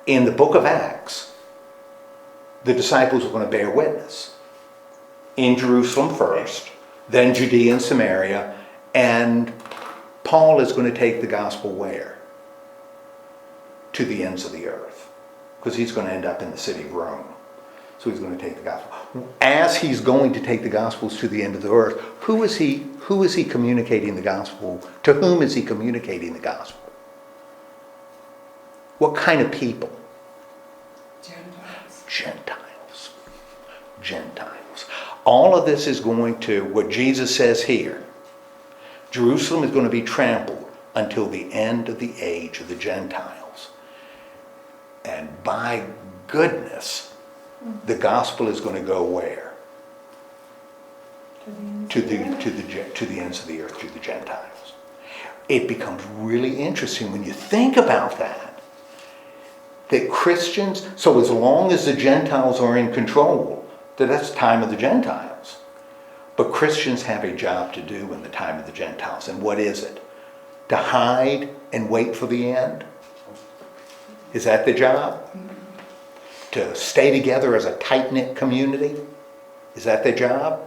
In the book of Acts, the disciples are going to bear witness. In Jerusalem first, then Judea and Samaria, and Paul is going to take the gospel where? To the ends of the earth. Because he's going to end up in the city of Rome. So he's going to take the gospel. As he's going to take the gospels to the end of the earth, who is he communicating the gospel? To whom is he communicating the gospel? What kind of people? Gentiles. All of this is going to, what Jesus says here, Jerusalem is going to be trampled until the end of the age of the Gentiles. And by goodness, the gospel is going to go where? To the ends of the earth, to the Gentiles. It becomes really interesting when you think about that. that Christians, so as long as the Gentiles are in control, that's the time of the Gentiles. But Christians have a job to do in the time of the Gentiles. And what is it? To hide and wait for the end? Is that the job? To stay together as a tight-knit community? Is that the job?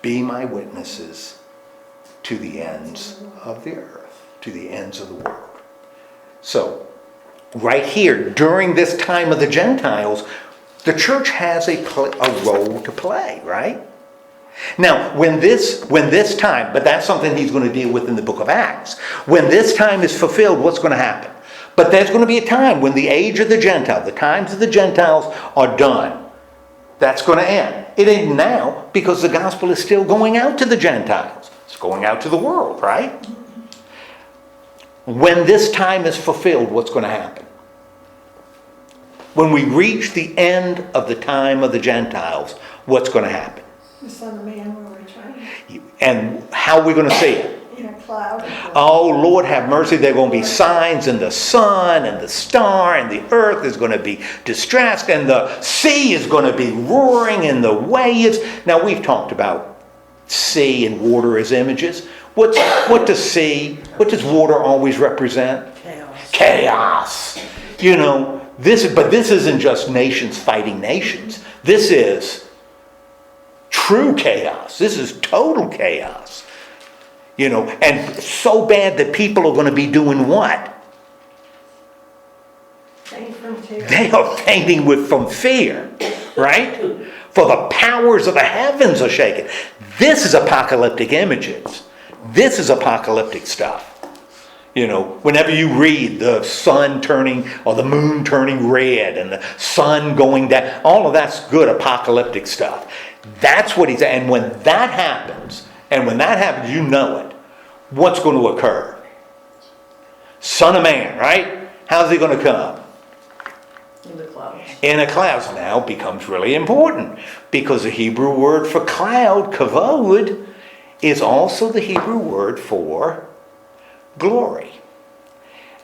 Be my witnesses to the ends of the earth, to the ends of the world. So, right here, during this time of the Gentiles, the church has a role to play, right? Now, when this time, but that's something he's going to deal with in the book of Acts. When this time is fulfilled, what's going to happen? But there's going to be a time when the age of the Gentile, the times of the Gentiles are done. That's going to end. It ain't now because the gospel is still going out to the Gentiles. It's going out to the world, right? When this time is fulfilled, what's going to happen? When we reach the end of the time of the Gentiles, what's going to happen? The Son of Man will return And how are we going to see it? in a cloud. Oh, Lord have mercy, there are going to be signs in the sun and the star, and the earth is going to be distressed, and the sea is going to be roaring in the waves. Now, we've talked about sea and water as images. What does water always represent? Chaos. Chaos. You know, this isn't just nations fighting nations. This is true chaos. This is total chaos. You know, and so bad that people are going to be doing what? Faint from terror. They are fainting from fear, right? For the powers of the heavens are shaken. This is apocalyptic images. This is apocalyptic stuff. You know, whenever you read the sun turning or the moon turning red and the sun going down, all of that's good apocalyptic stuff. That's what he's, and when that happens, you know it. What's going to occur? Son of Man, right? How's he going to come? In the clouds. In a cloud. Now becomes really important because the Hebrew word for cloud, kavod, is also the Hebrew word for glory.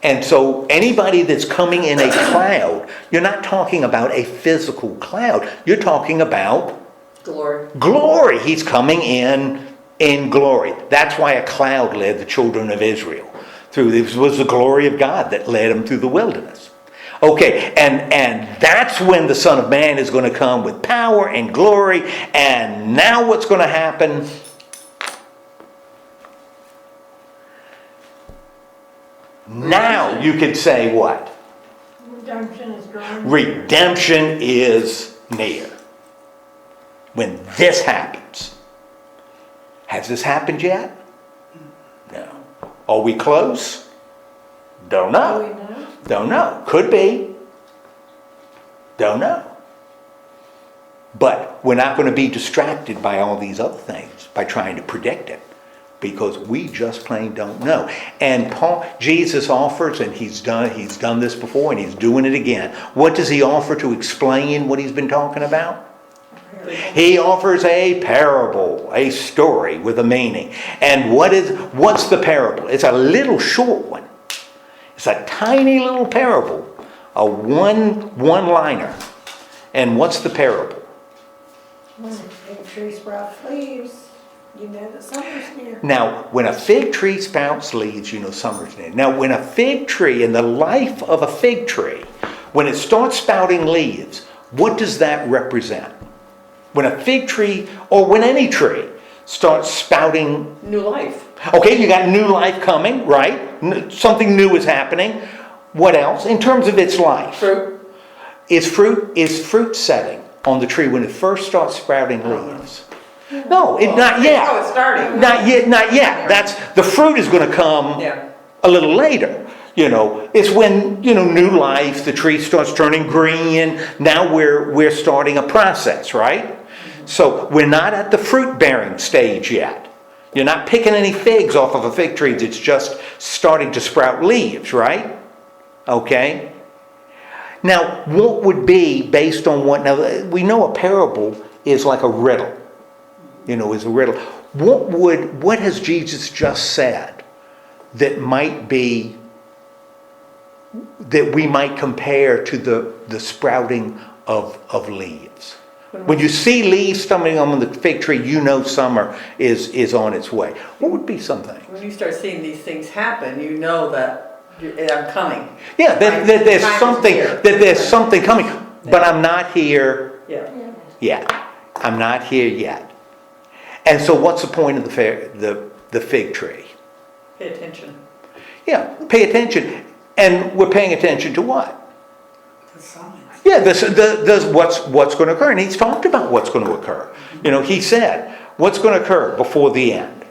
And so anybody that's coming in a cloud, you're not talking about a physical cloud. You're talking about Glory. glory. He's coming in glory. That's why a cloud led the children of Israel through. This was the glory of God that led them through the wilderness. Okay, and that's when the Son of Man is going to come with power and glory. And now what's going to happen? Now you could say what? Redemption is drawing. Redemption is near. When this happens. Has this happened yet? No. Are we close? Don't Do know. we know? Don't know. Could be. Don't know. But we're not going to be distracted by all these other things, by trying to predict it. Because we just plain don't know. And Jesus offers, and he's done this before, and he's doing it again. What does he offer to explain what he's been talking about? He offers a parable, a story with a meaning. And what's the parable? It's a little short one. It's a tiny little parable, a one-liner. And what's the parable? When a fig tree sprouts leaves, you know that summer's near. Now, when a fig tree sprouts leaves, you know summer's near. Now, when a fig tree, in the life of a fig tree, when it starts sprouting leaves, what does that represent? When a fig tree, or when any tree, starts spouting... New life. Okay, you got new life coming, right? Something new is happening. What else? In terms of its life. Fruit. Is fruit setting on the tree when it first starts sprouting leaves? No, not yet. Oh, it's starting. Not yet. That's the fruit is going to come a little later. You know, it's when, new life, the tree starts turning green. Now we're starting a process, right? So we're not at the fruit bearing stage yet. You're not picking any figs off of a fig tree. It's just starting to sprout leaves, right? Okay. Now, what would be based on what? Now, we know a parable is like a riddle. Is a riddle. What has Jesus just said that might be that we might compare to the sprouting of leaves. When you see leaves coming on the fig tree, you know summer is on its way. What would be something? When you start seeing these things happen, you know that I'm coming. Yeah, that there's Time is something here. that there's something coming, but I'm not here Yeah. yet. I'm not here yet. And so, what's the point of the fig tree? Pay attention. Yeah, pay attention, and we're paying attention to what? The signs. Yeah, this what's going to occur, and he's talked about what's going to occur. He said what's going to occur before the end.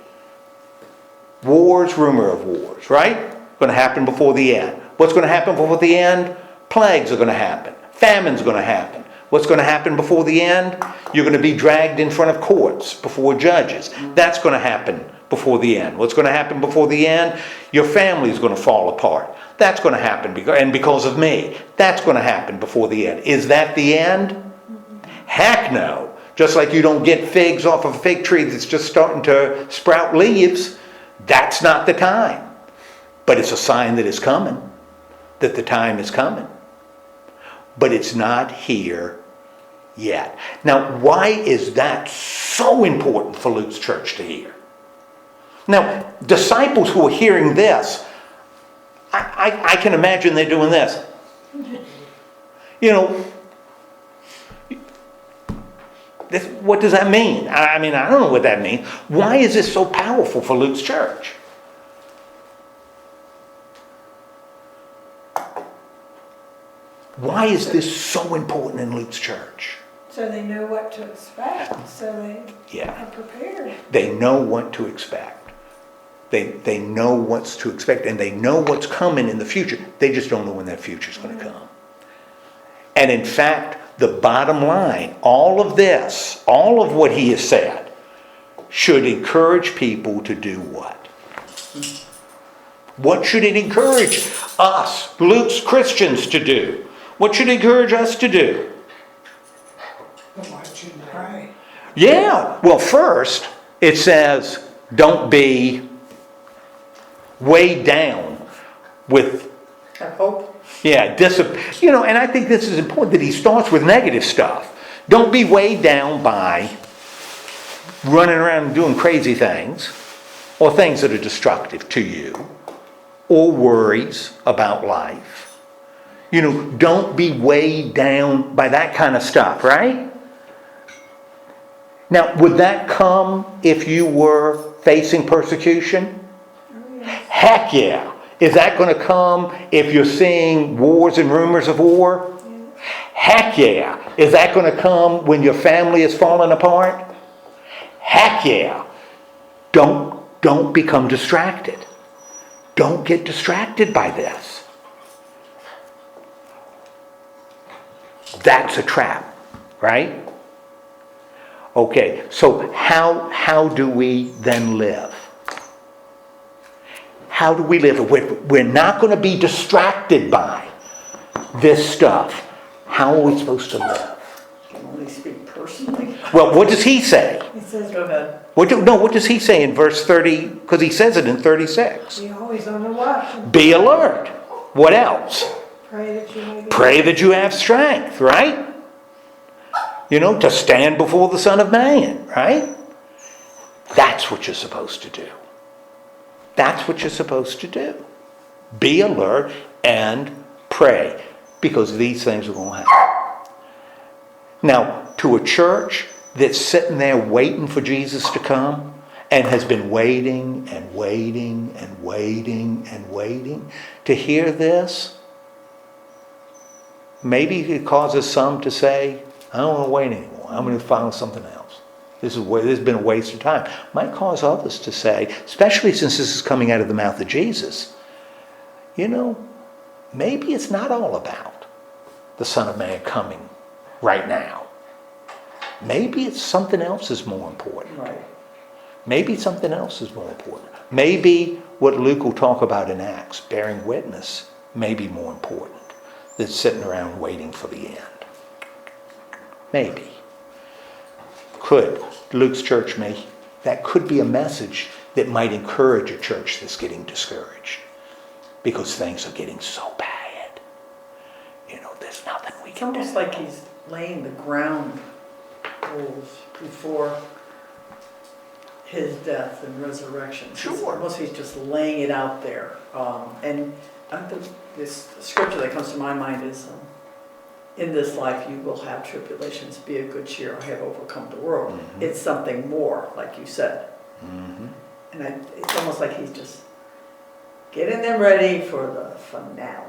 Wars, rumor of wars, right? Going to happen before the end. What's going to happen before the end? Plagues are going to happen. Famine's going to happen. What's going to happen before the end? You're going to be dragged in front of courts before judges. That's going to happen before the end. What's going to happen before the end? Your family's going to fall apart. That's going to happen because of me. That's going to happen before the end. Is that the end? Heck no. Just like you don't get figs off of a fig tree that's just starting to sprout leaves, that's not the time. But it's a sign that it's coming, that the time is coming. But it's not here yet. Now, why is that so important for Luke's church to hear? Now, disciples who are hearing this, I can imagine they're doing this. What does that mean? I mean, I don't know what that means. Why is this so powerful for Luke's church? Why is this so important in Luke's church? So they know what to expect, so they are prepared. They know what to expect. They know what's to expect, and they know what's coming in the future. They just don't know when that future is going to come. And in fact, the bottom line, all of this, all of what he has said, should encourage people to do what? What should it encourage us, Luke's Christians, to do? What should it encourage us to do? Watch and pray. Yeah, well, first, it says, don't be weighed down with, I hope. and I think this is important that he starts with negative stuff. Don't be weighed down by running around and doing crazy things, or things that are destructive to you, or worries about life. Don't be weighed down by that kind of stuff, right? Now, would that come if you were facing persecution? Heck yeah. Is that going to come if you're seeing wars and rumors of war? Heck yeah. Is that going to come when your family is falling apart? Heck yeah. Don't become distracted. Don't get distracted by this. That's a trap, right? Okay, so how do we then live? How do we live? We're not going to be distracted by this stuff. How are we supposed to live? I can only speak personally. Well, what does he say? He says, Go ahead. What does he say in verse 30? Because he says it in 36. be always on the watch and Be alert. What else? pray that you may be. Pray that you have strength, right? To stand before the Son of Man, right? That's what you're supposed to do. That's what you're supposed to do. Be alert and pray, because these things are going to happen. Now, to a church that's sitting there waiting for Jesus to come and has been waiting and waiting and waiting and waiting to hear this, maybe it causes some to say, I don't want to wait anymore. I'm going to find something else. This has been a waste of time. Might cause others to say, especially since this is coming out of the mouth of Jesus, maybe it's not all about the Son of Man coming right now. Maybe it's something else is more important. Right. Maybe something else is more important. Maybe what Luke will talk about in Acts, bearing witness, may be more important than sitting around waiting for the end. Maybe. Could. Luke's church that could be a message that might encourage a church that's getting discouraged because things are getting so bad. It's almost like he's laying the ground rules before his death and resurrection. Sure. Almost he's just laying it out there. And I think this scripture that comes to my mind is, in this life you will have tribulations, be of good cheer, I have overcome the world. Mhm. It's something more, like you said. Mhm. And it's almost like he's just getting them ready for the finale.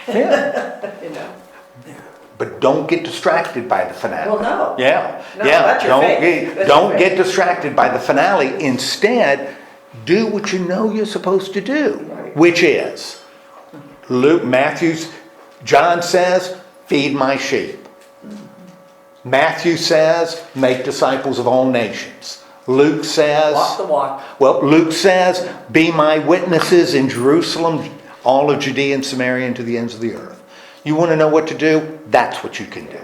Yeah. You know? But don't get distracted by the finale. Well, no. Yeah, No, yeah. that's your faith. That's Don't your get faith. distracted by the finale. Instead, do what you know you're supposed to do, Right. which is John says, feed my sheep. Matthew says, make disciples of all nations. Luke says, Walk the walk. well, Luke says, be my witnesses in Jerusalem, all of Judea and Samaria, and to the ends of the earth. You want to know what to do? That's what you can do.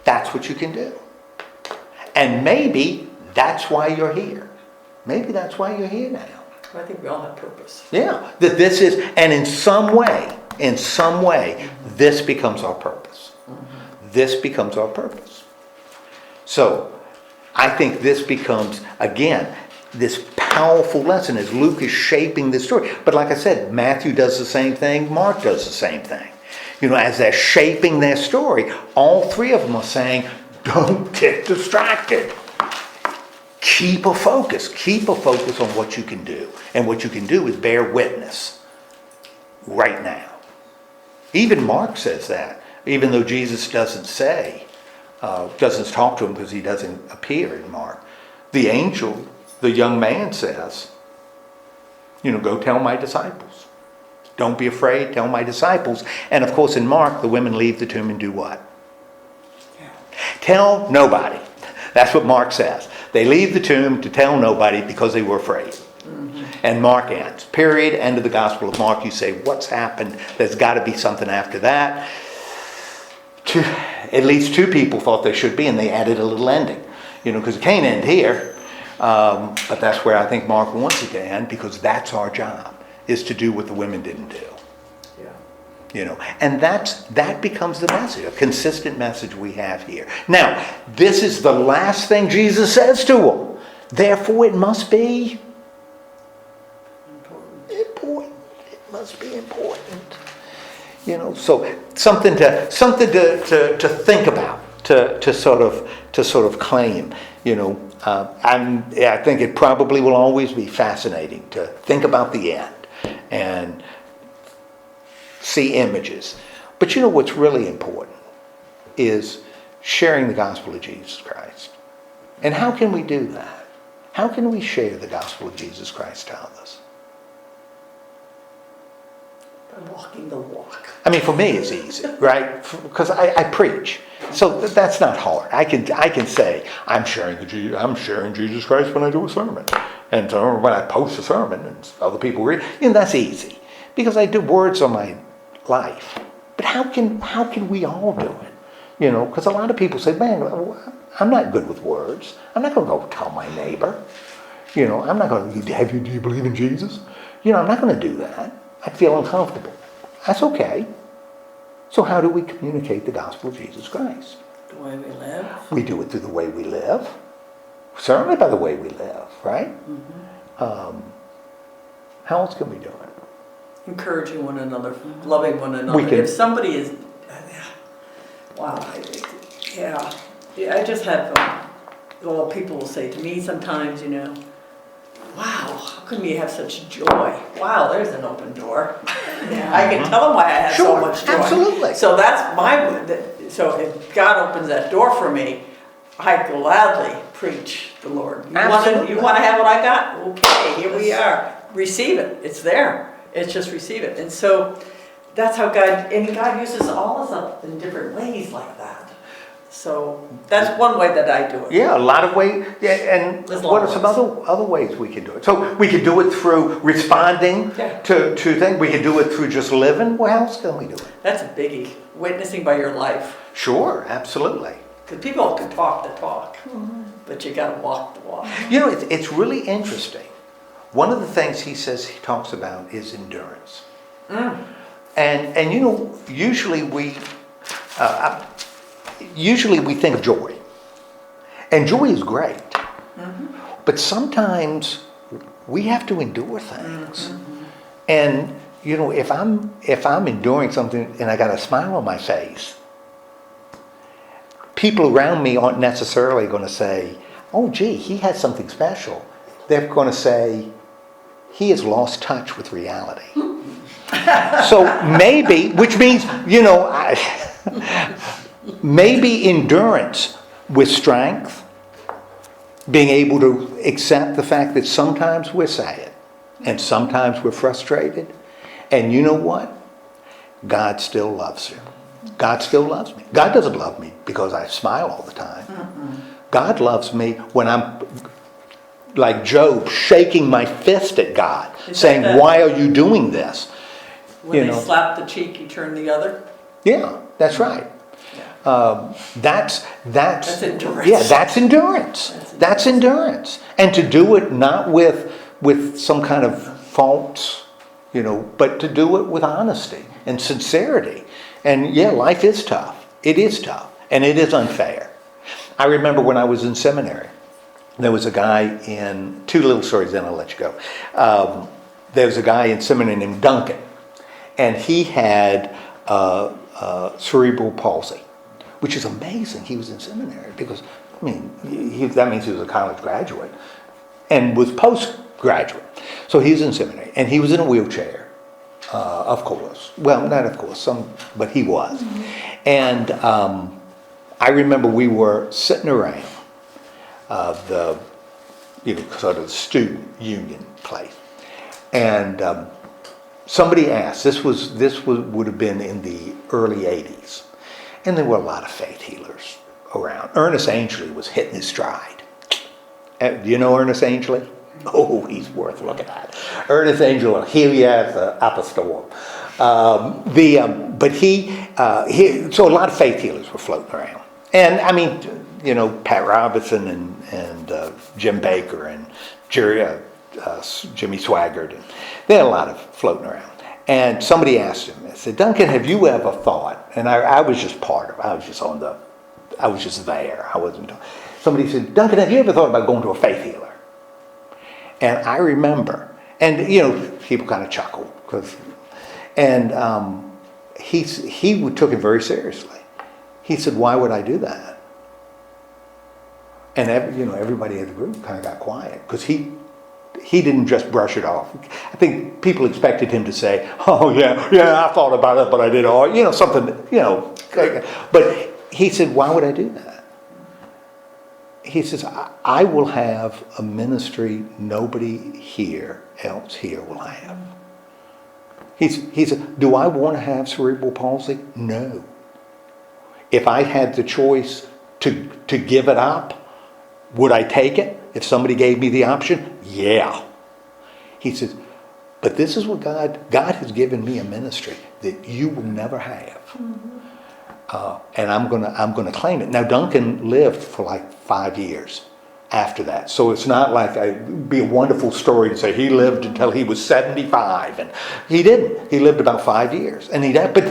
That's what you can do. And maybe that's why you're here. Maybe that's why you're here now. I think we all have purpose. Yeah, that this is, and in some way, this becomes our purpose. This becomes our purpose. So, I think this becomes, again, this powerful lesson as Luke is shaping this story. But like I said, Matthew does the same thing, Mark does the same thing. You know, as they're shaping their story, all three of them are saying, don't get distracted. Keep a focus on what you can do. And what you can do is bear witness right now. Even Mark says that, even though Jesus doesn't talk to him because he doesn't appear in Mark. The angel, the young man says, go tell my disciples. Don't be afraid, tell my disciples. And of course in Mark, the women leave the tomb and do what? Tell nobody. That's what Mark says. They leave the tomb to tell nobody because they were afraid. Mm-hmm. And Mark ends. Period. End of the Gospel of Mark. You say, what's happened? There's got to be something after that. At least two people thought there should be, and they added a little ending. Because it can't end here. But that's where I think Mark wants it to end, because that's our job, is to do what the women didn't do. And that becomes the message, a consistent message we have here. Now, this is the last thing Jesus says to them. Therefore, it must be important. It must be important. So something to think about, to sort of claim. I think it probably will always be fascinating to think about the end and see images. But what's really important is sharing the gospel of Jesus Christ. And how can we do that? How can we share the gospel of Jesus Christ to others? By walking the walk. I mean, for me it's easy, right? Because I preach. So that's not hard. I can say, I'm sharing Jesus Christ when I do a sermon. And so when I post a sermon and other people read, that's easy. Because I do words on my life. But how can we all do it? Because a lot of people say, man, I'm not good with words. I'm not going to go tell my neighbor. I'm not going to, do you believe in Jesus? I'm not going to do that. I feel uncomfortable. That's okay. So how do we communicate the gospel of Jesus Christ? The way we live. We do it through the way we live. Certainly by the way we live, right? Mm-hmm. How else can we do it? Encouraging one another, loving one another. If somebody is, wow, I just have, people will say to me sometimes, wow, how come you have such joy? Wow, there's an open door. I can tell them why I have so much joy. Absolutely. So so if God opens that door for me, I gladly preach the Lord. You want to have what I got? Okay, here we are. Receive it. It's there. It's just receive it. And so that's how God uses all of us in different ways like that. So that's one way that I do it. Yeah, a lot of ways. Yeah, and what are some other ways we can do it? So we can do it through responding to things. We can do it through just living. Well, how else can we do it? That's a biggie. Witnessing by your life. Sure, absolutely. Because people can talk the talk, but you got to walk the walk. It's really interesting. One of the things he talks about is endurance. And usually usually we think of joy. And joy is great. But sometimes we have to endure things. And, if I'm enduring something and I got a smile on my face, people around me aren't necessarily going to say, oh, gee, he has something special. They're going to say, he has lost touch with reality. So maybe, which means, maybe endurance with strength, being able to accept the fact that sometimes we're sad and sometimes we're frustrated. And you know what? God still loves you. God still loves me. God doesn't love me because I smile all the time. God loves me when I'm like Job, shaking my fist at God, saying, why are you doing this? When they slap the cheek, you turn the other? Yeah, that's right. That's endurance. Yeah, that's endurance. That's endurance. And to do it not with some kind of faults, but to do it with honesty and sincerity. And yeah, life is tough. It is tough. And it is unfair. I remember when I was in seminary, there was a guy in, two little stories, then I'll let you go. There was a guy in seminary named Duncan. And he had cerebral palsy, which is amazing. He was in seminary because, that means he was a college graduate and was postgraduate. So he was in seminary and he was in a wheelchair, of course. Well, not of course, but he was. And I remember we were sitting around the sort of the student union place. And somebody asked, this would have been in the early 80s. And there were a lot of faith healers around. Ernest Angley was hitting his stride. Do you know Ernest Angley? Oh, he's worth looking at. Ernest Angley will heal you as up a storm. But so a lot of faith healers were floating around. And Pat Robertson and Jim Baker and Jimmy Swaggart. And they had a lot of floating around. And somebody asked him, I said, Duncan, have you ever thought, and I was just part of it, I was just there. Somebody said, Duncan, have you ever thought about going to a faith healer? And I remember, and people kind of chuckled, he took it very seriously. He said, why would I do that? And everybody in the group kind of got quiet, because he didn't just brush it off. I think people expected him to say, oh yeah, I thought about it, but I didn't, something, but he said, why would I do that? He says, I will have a ministry nobody else here will have. He said, do I want to have cerebral palsy? No. If I had the choice to give it up, would I take it? If somebody gave me the option? Yeah. He says, but this is what God has given me a ministry that you will never have. And I'm gonna claim it. Now Duncan lived for like 5 years after that. So it's not like it'd be a wonderful story to say he lived until he was 75, and he didn't. He lived about 5 years. But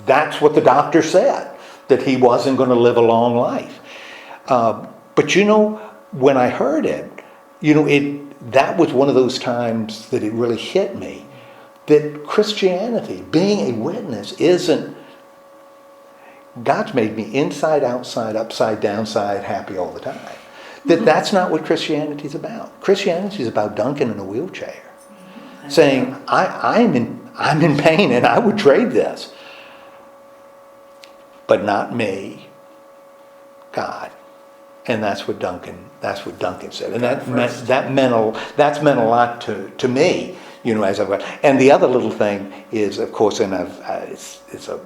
that's what the doctor said, that he wasn't gonna live a long life. But when I heard it, that was one of those times that it really hit me, that Christianity, being a witness, isn't, God's made me inside, outside, upside, downside, happy all the time. That's not what Christianity's about. Christianity is about Duncan in a wheelchair, saying, I'm in pain and I would trade this. But not me, God. And that's what Duncan said. And that's meant a lot to me, as I've got. And the other little thing is, of course, and it's a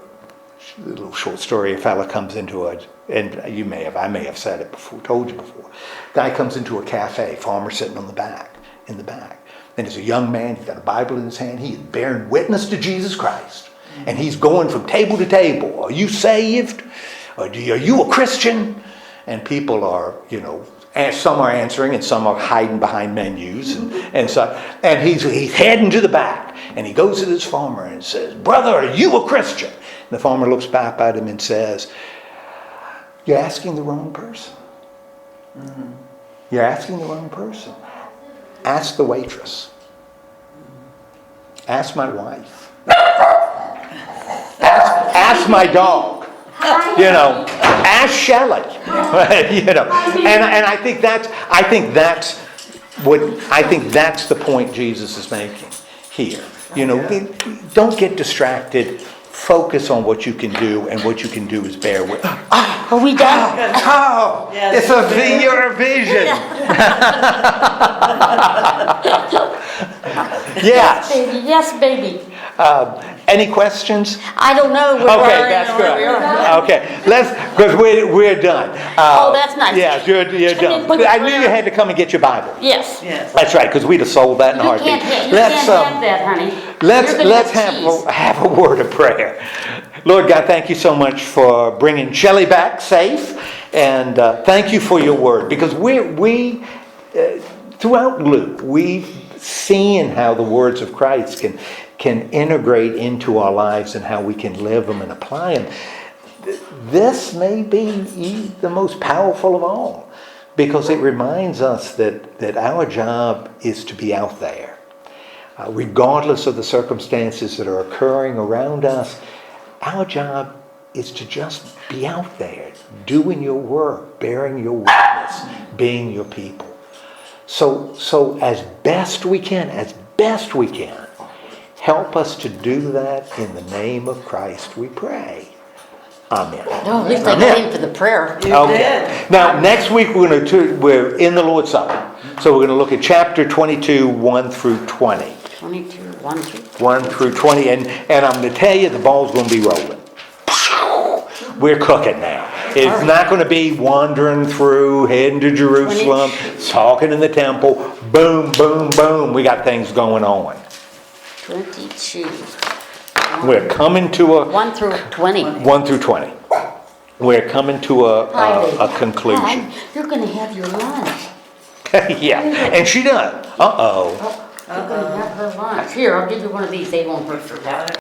little short story. A fella comes into and I may have said it before, told you before. Guy comes into a cafe, farmer sitting in the back. And there's a young man, he's got a Bible in his hand, he's bearing witness to Jesus Christ. And he's going from table to table. Are you saved? Are you a Christian? And people are, And some are answering, and some are hiding behind menus, and so. And he's heading to the back, and he goes to this farmer and says, "Brother, are you a Christian?" And the farmer looks back at him and says, "You're asking the wrong person. You're asking the wrong person. Ask the waitress. Ask my wife. Ask my dog. Ask Shelley." And I think that's the point Jesus is making here. Don't get distracted. Focus on what you can do, and what you can do is bear with. Are we done? Yes. It's your vision. Yes. Baby, yes, baby. Any questions? I don't know. Okay, that's good. Okay, because we're done. Oh, that's nice. Yeah, you're done. Put it I knew you around. had to come and get your Bible. Yes. Yes. That's right, because we'd have sold that in a You heartbeat. can't have that, honey. Let's have a word of prayer. Lord God, thank you so much for bringing Shelley back safe, and thank you for your word, because we throughout Luke, we've seen how the words of Christ can integrate into our lives and how we can live them and apply them. This may be the most powerful of all, because it reminds us that our job is to be out there. Regardless of the circumstances that are occurring around us, our job is to just be out there, doing your work, bearing your witness, being your people. So as best we can, help us to do that in the name of Christ, we pray. Amen. Oh, at least I got in for the prayer. You did. Now, next week we're in the Lord's Supper. So we're going to look at chapter 22, 1 through 20. 22, 1 through 1 through 20. And I'm going to tell you, the ball's going to be rolling. We're cooking now. It's not going to be wandering through, heading to Jerusalem, talking in the temple. Boom, boom, boom. We got things going on. 22. We're coming to a 1 through 20. 1 through 20. We're coming to a conclusion. Hi, you're going to have your lunch. Yeah, and she done. Uh-oh. You're going to have her lunch. Here, I'll give you one of these. They won't hurt your health.